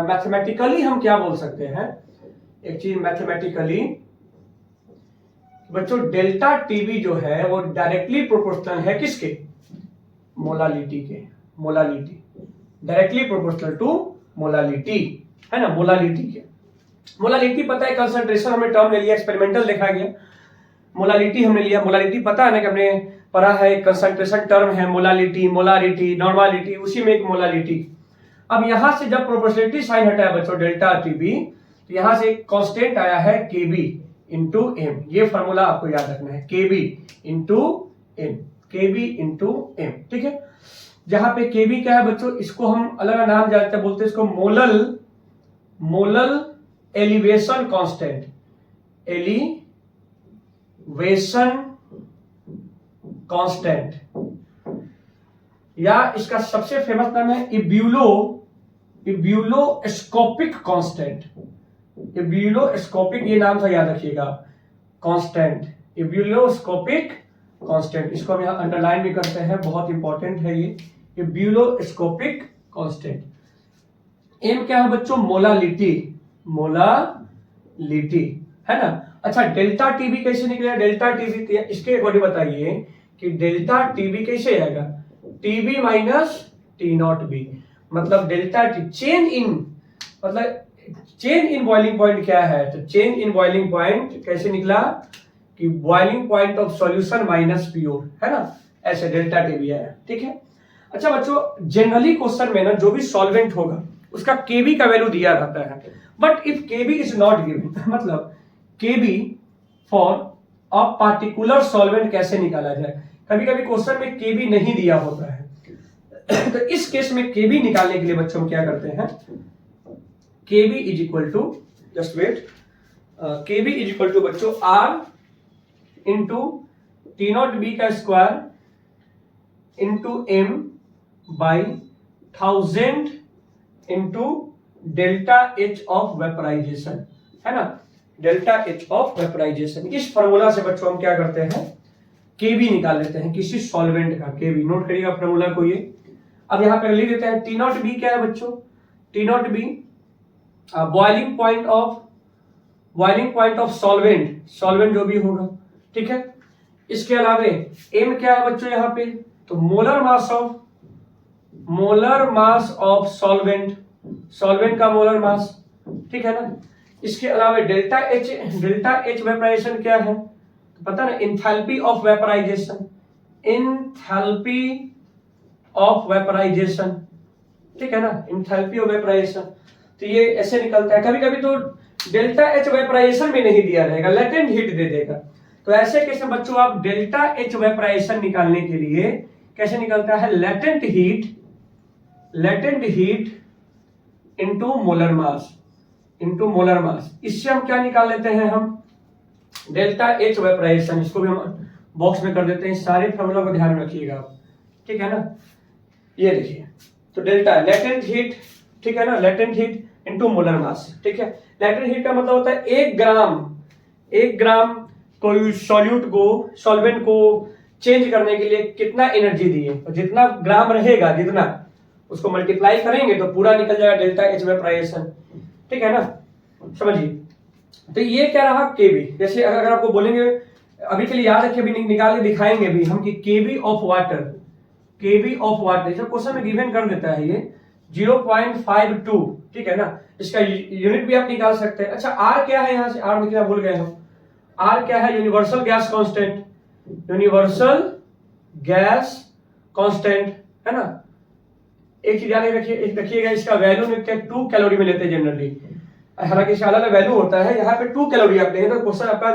मैथमेटिकली हम क्या बोल सकते हैं, एक चीज मैथमेटिकली बच्चों, डेल्टा TB जो है वो डायरेक्टली प्रोपोर्शनल है किसके, मोलालिटी के, molality, directly proportional to molality, है ना, मोलालिटी के। मोलालिटी पता है, कंसंट्रेशन हमने टर्म ले लिया, एक्सपेरिमेंटल देखा गया, मोलालिटी हमने लिया। मोलालिटी पता है ना कि हमने पढ़ा है, कंसंट्रेशन टर्म है, मोलालिटी, मोलारिटी, नॉर्मालिटी, उसी में एक मोलालिटी। अब यहां से जब प्रोपोर्शनलिटी साइन हटाया बच्चों डेल्टा TB, तो यहां से एक कांस्टेंट आया है KB इंटू M। ये फॉर्मूला आपको याद रखना है, KB into M, KB into M, ठीक है। जहां पे KB क्या है बच्चों, इसको हम अलग नाम जानते हैं, बोलते हैं इसको molal elevation constant, elevation constant, या इसका सबसे फेमस नाम है इब्यूलोस्कोपिक कांस्टेंट, इब्यूलोस्कोपिक, ये नाम से याद रखिएगा, कांस्टेंट, इब्यूलोस्कोपिक कांस्टेंट। इसको हम यहां अंडरलाइन भी करते हैं, बहुत इंपॉर्टेंट है ये, इब्यूलोस्कोपिक कांस्टेंट। एम क्या है बच्चों, मोलालिटी, मोलालिटी, है ना। अच्छा, डेल्टा TB कैसे निकलेगा, डेल्टा TB इसके अकॉर्डिंग बताइए कि डेल्टा TB कैसे आएगा, TB माइनस T0B, मतलब डेल्टा चेंज इन, मतलब चेंज इन बॉइलिंग पॉइंट क्या है, तो चेंज इन बॉइलिंग पॉइंट कैसे निकला कि boiling point of solution minus pure, है ना, ऐसे डेल्टा TB आया, ठीक है। अच्छा बच्चों, जनरली क्वेश्चन में ना जो भी सॉल्वेंट होगा उसका KB का वैल्यू दिया रहता है, but if KB is not given, मतलब KB for a particular solvent कैसे निकाला जाए, कभी कभी क्वेश्चन में KB नहीं दिया होता है तो इस केस में KB निकालने के लिए बच्चों हम क्या करते हैं, KB is equal to, just wait, KB is equal to बच्चों R इंटू T0B का square into M by 1000 into delta H of vaporisation, है ना, डेल्टा H ऑफ वेपराइजेशन। इस फॉर्मूला से बच्चों हम क्या करते हैं, KB निकाल लेते हैं किसी सॉल्वेंट का, KB नोट करिएगा फॉर्मूला को ये। अब यहाँ पे लिख देते हैं T0B क्या है बच्चों, T0B boiling point of solvent जो भी होगा, ठीक है। इसके अलावे M क्या है बच्चों यहाँ पे, तो मोलर मास ऑफ सॉल्वेंट का मोलर मास, ठीक है ना। इसके अलावा डेल्टा H वेपराइजेशन क्या है, तो पता ना, एंथैल्पी ऑफ वेपराइजेशन, ठीक है ना, एंथैल्पी ऑफ वेपराइजेशन। तो ये ऐसे निकलता है, कभी कभी तो डेल्टा H वेपराइजेशन में नहीं दिया रहेगा, लेटेंट हीट दे देगा। तो ऐसे कैसे बच्चों आप डेल्टा H वेपराइजेशन निकालने के लिए कैसे निकलता है, लेटेंट हीट इंटू मोलर मास, इंटू मोलर मास। इससे हम क्या निकाल लेते हैं, हम डेल्टा एच वेपराइजेशन, इसको भी हम बॉक्स में कर देते हैं। सारे फॉर्मूला को ध्यान में रखिएगा आप, ठीक है ना। ये देखिए, तो डेल्टा लेटेंट हीट, ठीक है ना, latent heat into molar mass, ठीक है। लेटेंट हीट का मतलब होता है 1 ग्राम कोई सॉल्वेंट को चेंज करने के लिए कितना एनर्जी दिए, और जितना ग्राम रहेगा, जितना उसको मल्टीप्लाई करेंगे तो पूरा निकल जाएगा डेल्टा एच वेपराइजेशन, ठीक है ना, समझिए। तो ये क्या रहा केबी। जैसे अगर आपको बोलेंगे, अभी के लिए याद रखिए, अभी निकाल के दिखाएंगे भी हम कि Kb of water, Kb of water जब क्वेश्चन में गिवन कर देता है ये 0.52, ठीक है ना। इसका यूनिट भी आप निकाल सकते हैं। अच्छा आर क्या है, यहां से आर लिखना भूल गए हम। आर क्या है, universal gas constant, universal gas constant, है ना। एक चीज याद रखिएगा, इसका वैल्यू लिखते हैं 2 कैलोरी में लेते हैं जनरली, हालांकि इसका अलग वैल्यू होता है। यहाँ पे 2 कैलोरी आप लेंगे तो क्वेश्चन आपका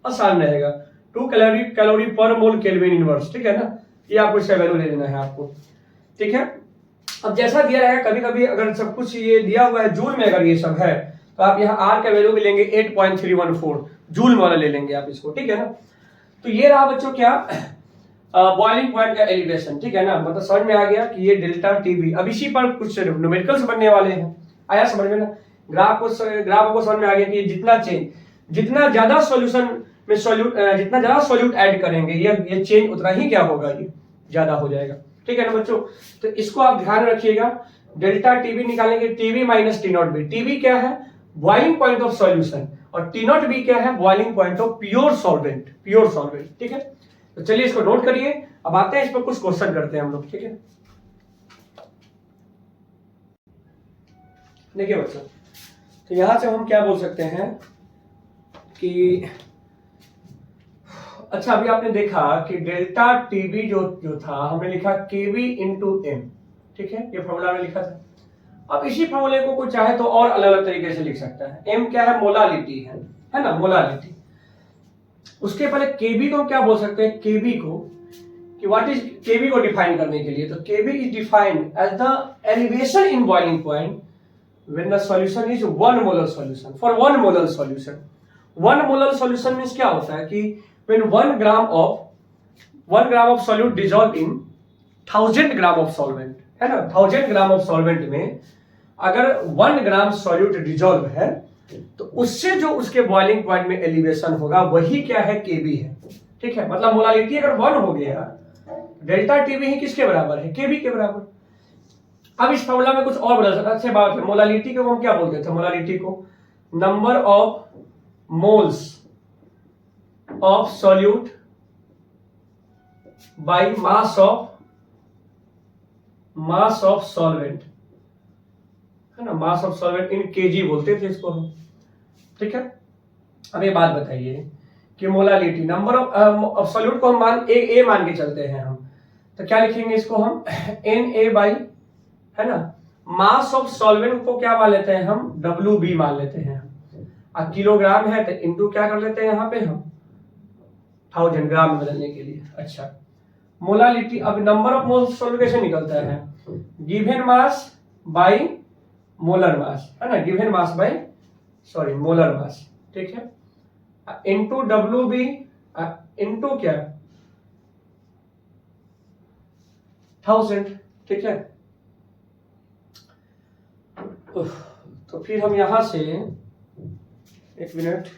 आसान रहेगा। 2 कैलोरी पर मोल केल्विन इनवर्स, ठीक है ना। ये आपको इसका वैल्यू ले लेना है आपको, ठीक है। अब जैसा दिया रहेगा, कभी कभी अगर सब कुछ ये दिया हुआ है जूल में, अगर ये सब है तो आप यहाँ आर का वैल्यू भी लेंगे 8.314 जूल वाला ले लेंगे आप इसको, ठीक है ना। तो ये रहा बच्चों क्या, बॉइलिंग पॉइंट का एलिवेशन, ठीक है ना। मतलब समझ में आ गया कि ये डेल्टा टीबी। अब इसी पर कुछ न्यूमेरिकल्स बनने वाले हैं, आया समझ में ना। ग्राफ को समझ में आ गया कि जितना ज्यादा सॉल्यूशन में जितना ज्यादा सॉल्यूट ऐड करेंगे, ये चेंज उतना ही क्या होगा, ये ज्यादा हो जाएगा, ठीक है ना बच्चों। तो इसको आप ध्यान रखिएगा, डेल्टा टीबी निकालेंगे, TB minus T not B. TB क्या है, बॉइलिंग पॉइंट ऑफ सॉल्यूशन, और टी नॉट बी क्या है, boiling point of pure solvent, ठीक है। तो चलिए इसको नोट करिए। अब आते हैं इस पर कुछ क्वेश्चन करते हैं हम लोग, ठीक है। देखिए बच्चों, तो यहां से हम क्या बोल सकते हैं कि अच्छा अभी आपने देखा कि डेल्टा टीबी जो था, हमने लिखा केवी इंटू एम, ठीक है, ये फॉर्मूला में लिखा था। अब इसी फॉर्मूले को कोई चाहे तो और अलग अलग तरीके से लिख सकता है। एम क्या है, मोलालिटी है ना, मोलालिटी। उसके पहले केबी को क्या बोल सकते हैं, केबी को, कि व्हाट इज केबी को डिफाइन करने के लिए, तो Kb is defined as the elevation in boiling point when the solution is 1 molar solution, for 1 molar solution 1 molar solution means क्या होता है कि when 1 gram of solute dissolve in 1000 gram of solvent, है ना। 1000 gram of solvent में अगर 1 gram solute dissolve है तो उससे जो उसके बॉइलिंग पॉइंट में एलिवेशन होगा वही क्या है, केबी है, ठीक है। मतलब मोलालिटी अगर 1 हो गया, डेल्टा टीबी ही किसके बराबर है, केबी के बराबर। अब इस फॉर्मूला में कुछ और बदल सकता है। अच्छी बात है, मोलालिटी को हम क्या बोलते थे, मोलालिटी को number of moles of solute by mass of solvent, है ना, मास ऑफ सॉल्वेंट इन केजी बोलते थे इसको हम, ठीक है। अब ये बात बताइए कि मोलालिटी नंबर ऑफ सॉल्यूट को हम ए मान के चलते हैं हम, तो क्या लिखेंगे इसको हम, एन ए बाई, है ना, मास ऑफ सॉल्वेंट को क्या मान लेते हैं हम, WB मान लेते हैं। अब किलोग्राम है तो इनटू क्या कर लेते हैं यहाँ पे हम 1000 ग्राम में बदलने के लिए। अच्छा मोलालिटी, अब नंबर ऑफ मोल्स सॉल्यूट कैसे निकलता है, given mass by molar mass, है ना, given mass by molar mass, ठीक है, इनटू WB इनटू क्या 1000, ठीक है। तो फिर हम यहां से एक मिनट,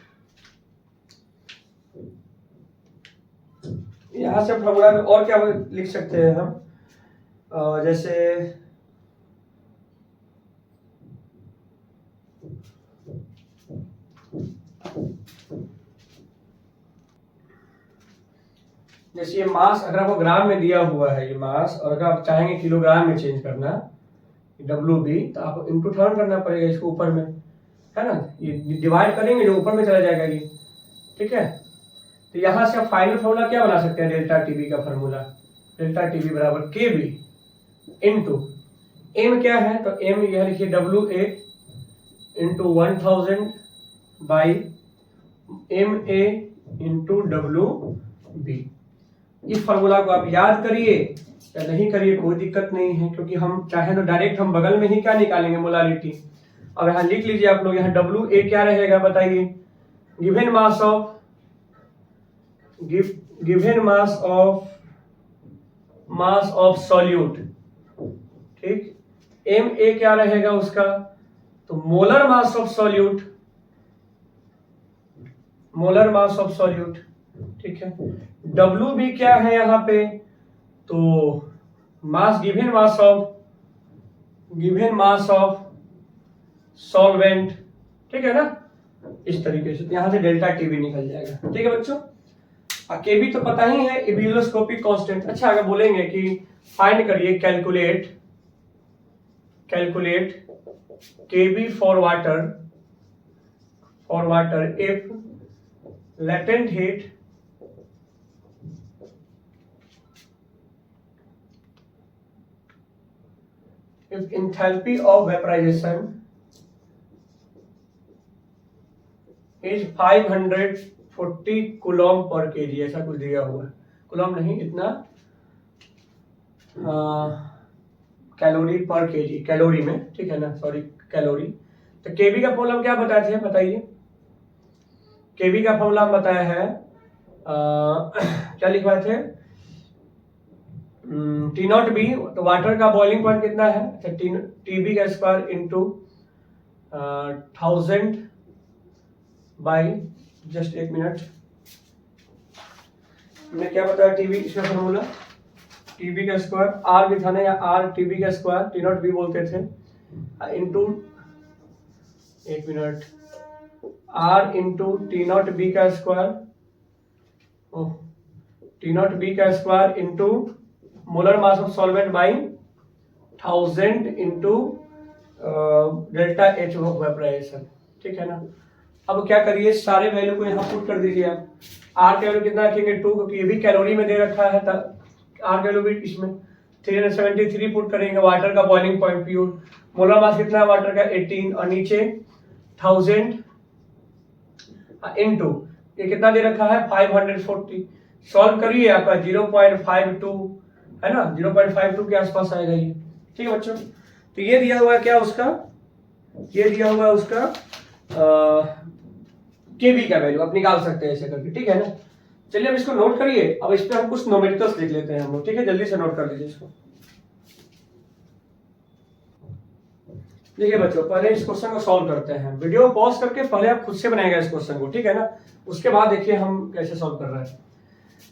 यहां से फॉर्मूला में और क्या लिख सकते हैं हम, जैसे ये मास अगर आपको ग्राम में दिया हुआ है ये मास, और अगर आप चाहेंगे किलोग्राम में चेंज करना WB, तो आपको इनटू 1000 करना पड़ेगा इसको ऊपर में, है ना, ये डिवाइड करेंगे जो ऊपर में चला जाएगा ये, ठीक है। तो यहां से आप फाइनल फॉर्मूला क्या बना सकते हैं, डेल्टा टीबी का फॉर्मूला, डेल्टा टीबी बराबर केबी इनटू एम क्या है, तो एम यह लिखिए WA into 1000 by MA into WB। इस फार्मूला को आप याद करिए या नहीं करिए, कोई दिक्कत नहीं है, क्योंकि हम चाहे तो डायरेक्ट हम बगल में ही क्या निकालेंगे, मोलारिटी। अब यहाँ लिख लीजिए आप लोग, यहाँ WA क्या रहेगा बताइए, गिवन मास ऑफ सॉल्यूट, ठीक। MA क्या रहेगा उसका, तो मोलर मास ऑफ सॉल्यूट, ठीक है। WB क्या है यहाँ पे, तो गिवन मास ऑफ सॉल्वेंट, ठीक है ना, इस तरीके से। यहां से डेल्टा टीबी निकल जाएगा, ठीक है बच्चों। केबी तो पता ही है, इबियोस्कोपिक कांस्टेंट। अच्छा, अगर बोलेंगे कि फाइंड करिए, calculate KB for water if latent heat if enthalpy of vaporization is 540 coulomb per KG, ऐसा कुछ दिया हुआ है, कूलम नहीं, इतना कैलोरी पर केजी, कैलोरी में, ठीक है ना, सॉरी कैलोरी। तो केबी का फॉर्मूला क्या बताए थे, बताइए। केबी का फॉर्मूला बताया है, क्या लिखवाए थे, T0B, तो वाटर का बॉइलिंग पॉइंट कितना है, TB का स्क्वायर इंटू 1000 बाई, जस्ट एक मिनट, मैं क्या बताया, टीबी इसका फॉर्मूला, टीबी का स्क्वायर, आर भी था ना, या आर टीबी का स्क्वायर, T0B बोलते थे, इंटू, एक मिनट, आर इंटू T0B का स्क्वायर, T0B का square into molar mass of solvent by 1000 into delta H of vaporisation, ठीक है ना। अब क्या करिए, सारे वैल्यू को यहाँ पुट कर दीजिए आप। आर का वैल्यू कितना रखेंगे 2, क्योंकि ये भी कैलोरी में दे रखा है, आर का वैल्यू भी इसमें 373 पुट करेंगे। वाटर का boiling point pure, molar mass कितना है वाटर का 18, और नीचे 1000 इंटू ये कितना दे रखा है 540। सॉल्व करिए, आपका 0.52 है ना, 0.52 के आसपास आएगा ये, ठीक है बच्चों। तो ये दिया हुआ है क्या उसका, ये दिया हुआ है उसका केबी का वैल्यू, आप निकाल सकते हैं ऐसे करके, ठीक है ना। चलिए अब इसको नोट करिए, अब इस पे हम कुछ न्यूमेरिकल्स लिख लेते हैं हम लोग, ठीक है, जल्दी से नोट कर लीजिए इसको। देखिए बच्चों, पहले इस क्वेश्चन को सॉल्व करते हैं, वीडियो पॉज करके पहले आप खुद से बनाएगा इस क्वेश्चन को, ठीक है ना, उसके बाद देखिए हम कैसे सॉल्व कर रहे हैं।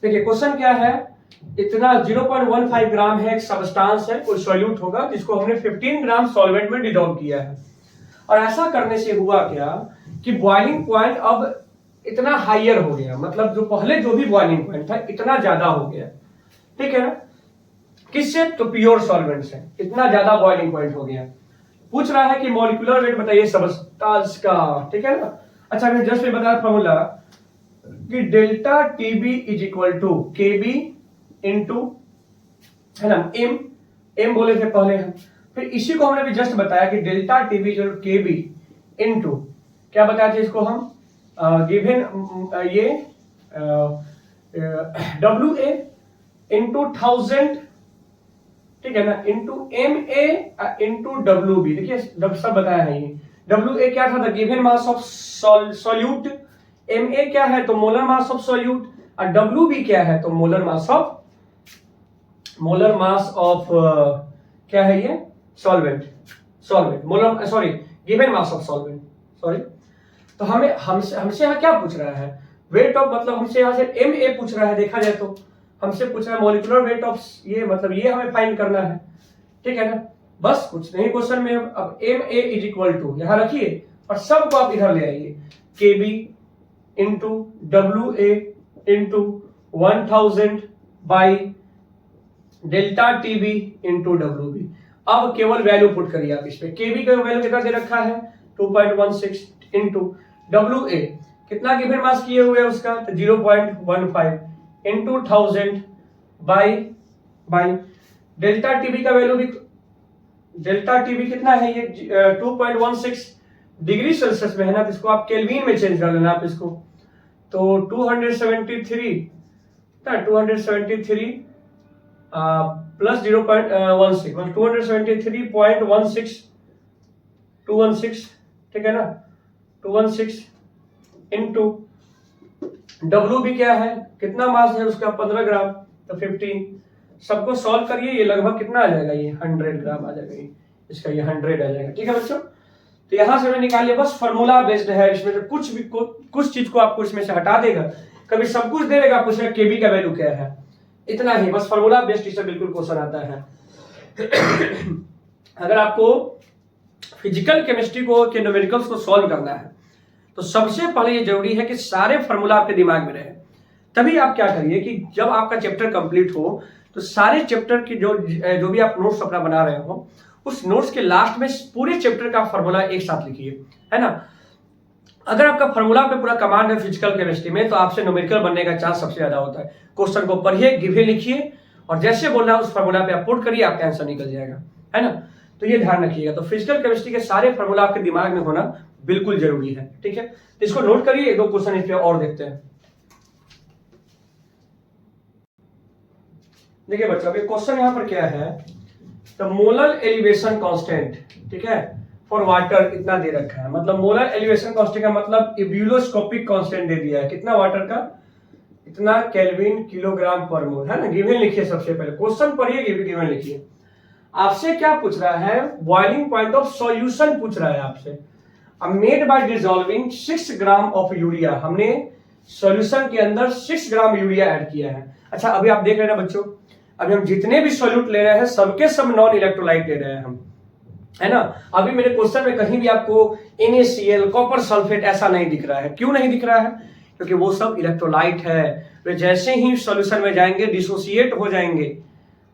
देखिए क्वेश्चन क्या है, इतना 0.15 ग्राम है, एक सब्सटेंस है, कोई सॉल्यूट होगा, जिसको हमने 15 ग्राम सॉल्वेंट में डिसॉल्व किया है। और ऐसा करने से हुआ क्या कि बॉइलिंग पॉइंट अब इतना हायर हो गया, मतलब जो पहले जो भी बॉइलिंग पॉइंट था इतना ज्यादा हो गया, ठीक है ना। किससे, तो प्योर सॉल्वेंट से इतना ज्यादा बॉइलिंग पॉइंट हो गया। पूछ रहा है कि मॉलिक्यूलर वेट बताइए सब्सटेंस का, ठीक है ना। अच्छा, मैं जस्ट बताया फॉर्मूला कि delta TB is equal to KB into, है ना, एम बोले थे पहले हम, फिर इसी को हमने भी जस्ट बताया कि डेल्टा टीबी जो केबी इंटू क्या बताया था इसको हम, गिवन ये WA इंटू 1000, ठीक है ना, इंटू MA इंटू WB। देखिए सब बताया है ये। WA क्या था, given mass of solute, MA क्या है तो मोलर मास ऑफ सॉल्यूट, और WB क्या है तो मोलर मास ऑफ क्या है ये, solvent molar, sorry given mass of solvent, sorry. तो हमसे यहाँ क्या पूछ रहा है, वेट ऑफ, मतलब हमसे यहाँ से MA पूछ रहा है, देखा जाए तो हमसे पूछ रहा है मॉलिक्यूलर वेट ऑफ, ये मतलब ये हमें फाइंड करना है, ठीक है ना, बस कुछ नहीं क्वेश्चन में। अब MA इज इक्वल टू यहाँ रखिए और सबको आप इधर ले आइए, KB into WA into 1000 by delta TB into WB। अब केवल वैल्यू पुट करिए आप इस पे। KB का वैल्यू कितना दे रखा है 2.16 इंटू WA कितना गिवन मास किए हुए उसका, तो 0.15 इंटू 1000 बाई डेल्टा TB का वैल्यू भी, डेल्टा TB कितना है ये 2.16 डिग्री सेल्सियस में है ना, तो इसको आप केल्विन में चेंज कर लेना आप इसको, तो 273 273 प्लस 0.16 मतलब 273.216 ठीक है ना, 216 इंटू डब्ल्यू भी क्या है, कितना मास है उसका 15 ग्राम, तो 15 सबको सॉल्व करिए, ये लगभग कितना आ जाएगा, ये 100 ग्राम आ जाएगा, इसका ये 100 आ जाएगा। ठीक है बच्चों, तो यहां से मैंने निकाल लिया, बस फॉर्मूला बेस्ड है, इसमें से कुछ भी कुछ चीज को आपको इसमें से हटा देगा, कभी सब कुछ दे देगा, पूछेगा केबी का वैल्यू क्या है, इतना ही बस फॉर्मूला बेस्ड इससे बिल्कुल क्वेश्चन आता है। अगर आपको फिजिकल केमिस्ट्री को के न्यूमेरिकल्स को सॉल्व करना है तो सबसे पहले ये जरूरी है कि सारे फॉर्मूला आपके दिमाग में रहे, तभी आप क्या करिए कि जब आपका चैप्टर कंप्लीट हो तो सारे चैप्टर की जो भी आप नोट्स अपना बना रहे हो, उस नोट्स के लास्ट में पूरे चैप्टर का फॉर्मूला एक साथ लिखिए, है ना। अगर आपका फॉर्मूला पे पूरा कमांड है फिजिकल केमिस्ट्री में, तो आपसे न्यूमेरिकल बनने का चांस सबसे ज्यादा होता है। क्वेश्चन को पढ़िए, गिवन लिखिए, और जैसे बोलना है उस फॉर्मूला पे आप पुट करिए, आपका आंसर निकल जाएगा, है ना। तो ये ध्यान रखिएगा। तो फिजिकल केमिस्ट्री के सारे फॉर्मूला आपके दिमाग में होना बिल्कुल जरूरी है, ठीक है। तो इसको नोट करिए, एक दो क्वेश्चन इस पे और देखते हैं। देखिए बच्चों, अभी क्वेश्चन यहां पर क्या है, द मोलर एलिवेशन कांस्टेंट, ठीक है, फॉर वाटर इतना दे रखा है, मतलब मोलर एलिवेशन कांस्टेंट का मतलब इब्यूलोस्कोपिक कांस्टेंट दे दिया है, कितना वाटर का, इतना केल्विन किलोग्राम पर मोल, है ना। गिवन लिखिए, सबसे पहले क्वेश्चन पढ़िए, गिवन लिखिए। आपसे क्या पूछ रहा है, बॉइलिंग पॉइंट ऑफ सॉल्यूशन पूछ रहा है आपसे। Made by dissolving 6 gram of urea, हमने सॉल्यूशन के अंदर 6 ग्राम यूरिया ऐड किया है। अच्छा, अभी आप देख रहे हैं ना बच्चों, अभी हम जितने भी सॉल्यूट ले रहे हैं सबके सब नॉन इलेक्ट्रोलाइट ले रहे हैं हम, है ना। अभी मेरे क्वेश्चन में कहीं भी आपको NaCl, कॉपर सल्फेट ऐसा नहीं दिख रहा है। क्यों नहीं दिख रहा है? क्योंकि वो सब इलेक्ट्रोलाइट है, वे जैसे ही सॉल्यूशन में जाएंगे डिसोसिएट हो जाएंगे,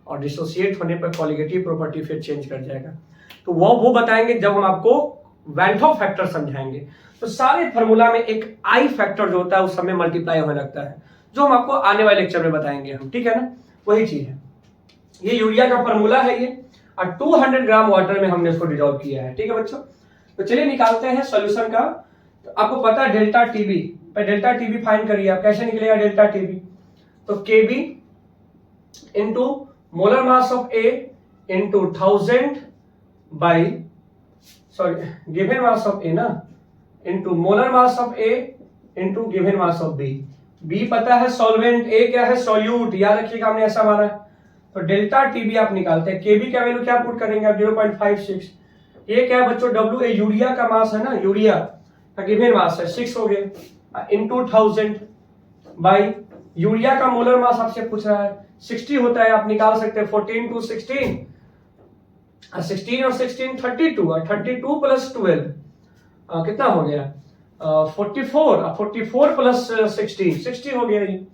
और डिसोसिएट होने पर कॉलिगेटिव प्रॉपर्टी फिर चेंज कर जाएगा। तो वो बताएंगे जब हम आपको वैन होफ फैक्टर समझाएंगे। तो सारे फार्मूला में एक आई फैक्टर जो होता है उस समय मल्टीप्लाई होने लगता है, जो हम आपको आने वाले लेक्चर में बताएंगे हम, ठीक है ना। वही चीज है, ये यूरिया का फार्मूला है ये, और 200 ग्राम वाटर में हमने इसको डिसॉल्व किया है, ठीक है बच्चों। तो चलिए निकालते हैं सॉल्यूशन का। तो आपको पता है delta Tb, delta Tb find करिए आप, कैसे निकलेगा डेल्टा टीबी, तो Kb into molar mass of A into 1000 by given mass of A ना, into molar mass of A into given mass of B. B पता है सॉल्वेंट, ए क्या है सॉल्यूट, याद रखिएगा हमने ऐसा माना है। तो डेल्टा टीबी आप निकालते हैं, केबी का वैल्यू क्या पुट करेंगे आप 0.56। ये क्या है बच्चों, डब्ल्यू ए यूरिया का मास है ना, यूरिया का गिवन मास है 6 हो गए, इंटू 1000 बाई यूरिया का मोलर मास आपसे पूछ रहा है 60 होता है, आप निकाल सकते हैं 14 टू 16, 16 और 16 32, और 32 प्लस 12 कितना हो गया 44 प्लस 60 हो गया ये,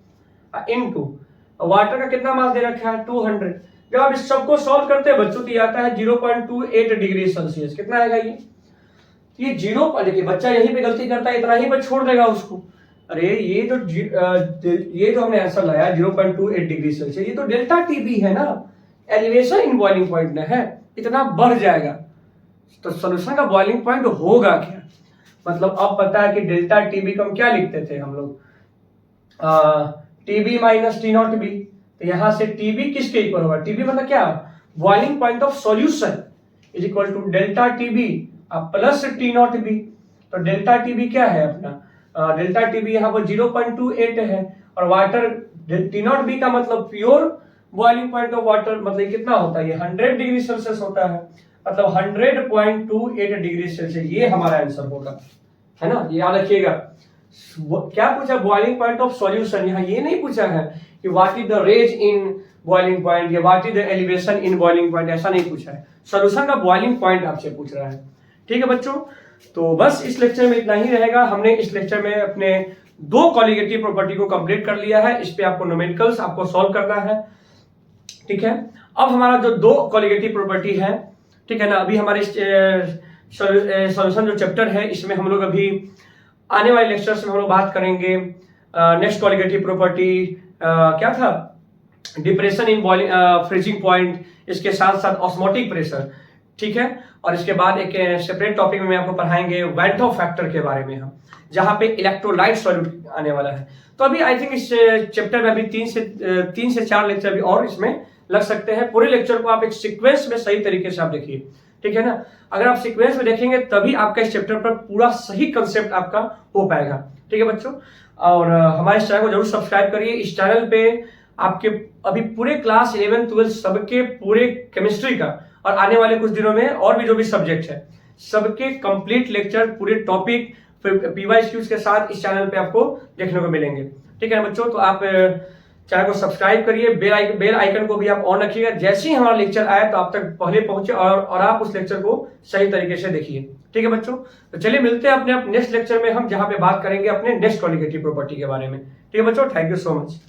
इनटू वाटर का कितना मास दे रखा है 200। जब आप इस सबको सॉल्व करते हैं बच्चों तो आता है 0.28 डिग्री सेल्सियस, कितना आएगा ये 0। देखिए बच्चा यहीं पे गलती करता है, इतना ही पर छोड़ देगा उसको। अरे ये जो हमने आंसर लाया 0.28 डिग्री सेल्सियस, ये तो डेल्टा टीबी है ना, एलिवेशन इन बॉइलिंग पॉइंट में है, इतना बढ़ जाएगा। तो सॉल्यूशन का बॉइलिंग पॉइंट होगा क्या, मतलब अब पता है कि डेल्टा टीबी को हम क्या लिखते थे हम लोग, TB minus T not B. तो यहां से टीबी किसके इक्वल होगा, टीबी मतलब क्या, boiling point of solution is equal to delta TB plus T not B. तो डेल्टा टीबी क्या है अपना, डेल्टा टीबी यहाँ पर 0.28 है, और वाटर टी नॉट बी का मतलब pure boiling point of water, मतलब कितना होता है ये 100 डिग्री सेल्सियस होता है, मतलब 100.28 डिग्री सेल्सियस, ये हमारा आंसर होगा, है ना। याद रखिएगा क्या पूछा, बॉइलिंग पॉइंट ऑफ सॉल्यूशन, यहाँ ये नहीं पूछा है कि what is the range in boiling point या what is the elevation in boiling point, ऐसा नहीं पूछा है, सॉल्यूशन का बॉइलिंग पॉइंट आपसे पूछ रहा है, ठीक है बच्चों। तो बस इस लेक्चर में इतना ही रहेगा। हमने इस लेक्चर में अपने 2 कॉलिगेटिव प्रॉपर्टी को कंप्लीट कर लिया है, इस पे आपको न्यूमेरिकल्स आपको सॉल्व करना है, ठीक है। अब हमारा जो 2 कॉलिगेटिव प्रॉपर्टी है, ठीक है ना, अभी हमारे सॉल्यूशन जो चैप्टर है इसमें हम लोग अभी आने वाले लेक्चर्स में हम लोग बात करेंगे नेक्स्ट कॉलिगेटिव प्रॉपर्टी क्या था, depression in boiling freezing point, इसके साथ साथ ऑस्मोटिक प्रेशर, ठीक है। और इसके बाद एक सेपरेट टॉपिक में आपको पढ़ाएंगे वेंटो फैक्टर के बारे में हम, जहां पे इलेक्ट्रोलाइट सॉल्यूट आने वाला है। तो अभी आई थिंक इस चैप्टर में अभी 3 से 4 लेक्चर भी और इसमें लग सकते हैं। पूरे लेक्चर को आप एक सीक्वेंस में सही तरीके से आप देखिए, ठीक है ना। अगर आप सीक्वेंस में देखेंगे तभी आपका इस चैप्टर पर पूरा सही कंसेप्ट आपका हो पाएगा, ठीक है बच्चों। और हमारे इस चैनल को जरूर सब्सक्राइब करिए। इस चैनल पे आपके अभी पूरे क्लास 11, 12 सबके पूरे केमिस्ट्री का और आने वाले कुछ दिनों में और भी जो भी सब्जेक्ट है सबके कंप्लीट लेक्चर, पूरे टॉपिक PYQs के साथ इस चैनल पे आपको देखने को मिलेंगे, ठीक है ना बच्चों। तो आप चैनल को सब्सक्राइब करिए, बेल आइकन को भी आप ऑन रखिएगा। जैसे ही हमारा लेक्चर आए तो आप तक पहले पहुंचे और आप उस लेक्चर को सही तरीके से देखिए, ठीक है बच्चों। तो चलिए मिलते हैं अपने नेक्स्ट लेक्चर में हम, जहां पे बात करेंगे अपने नेक्स्ट कॉलिगेटिव प्रॉपर्टी के बारे में, ठीक है बच्चों। Thank you so much.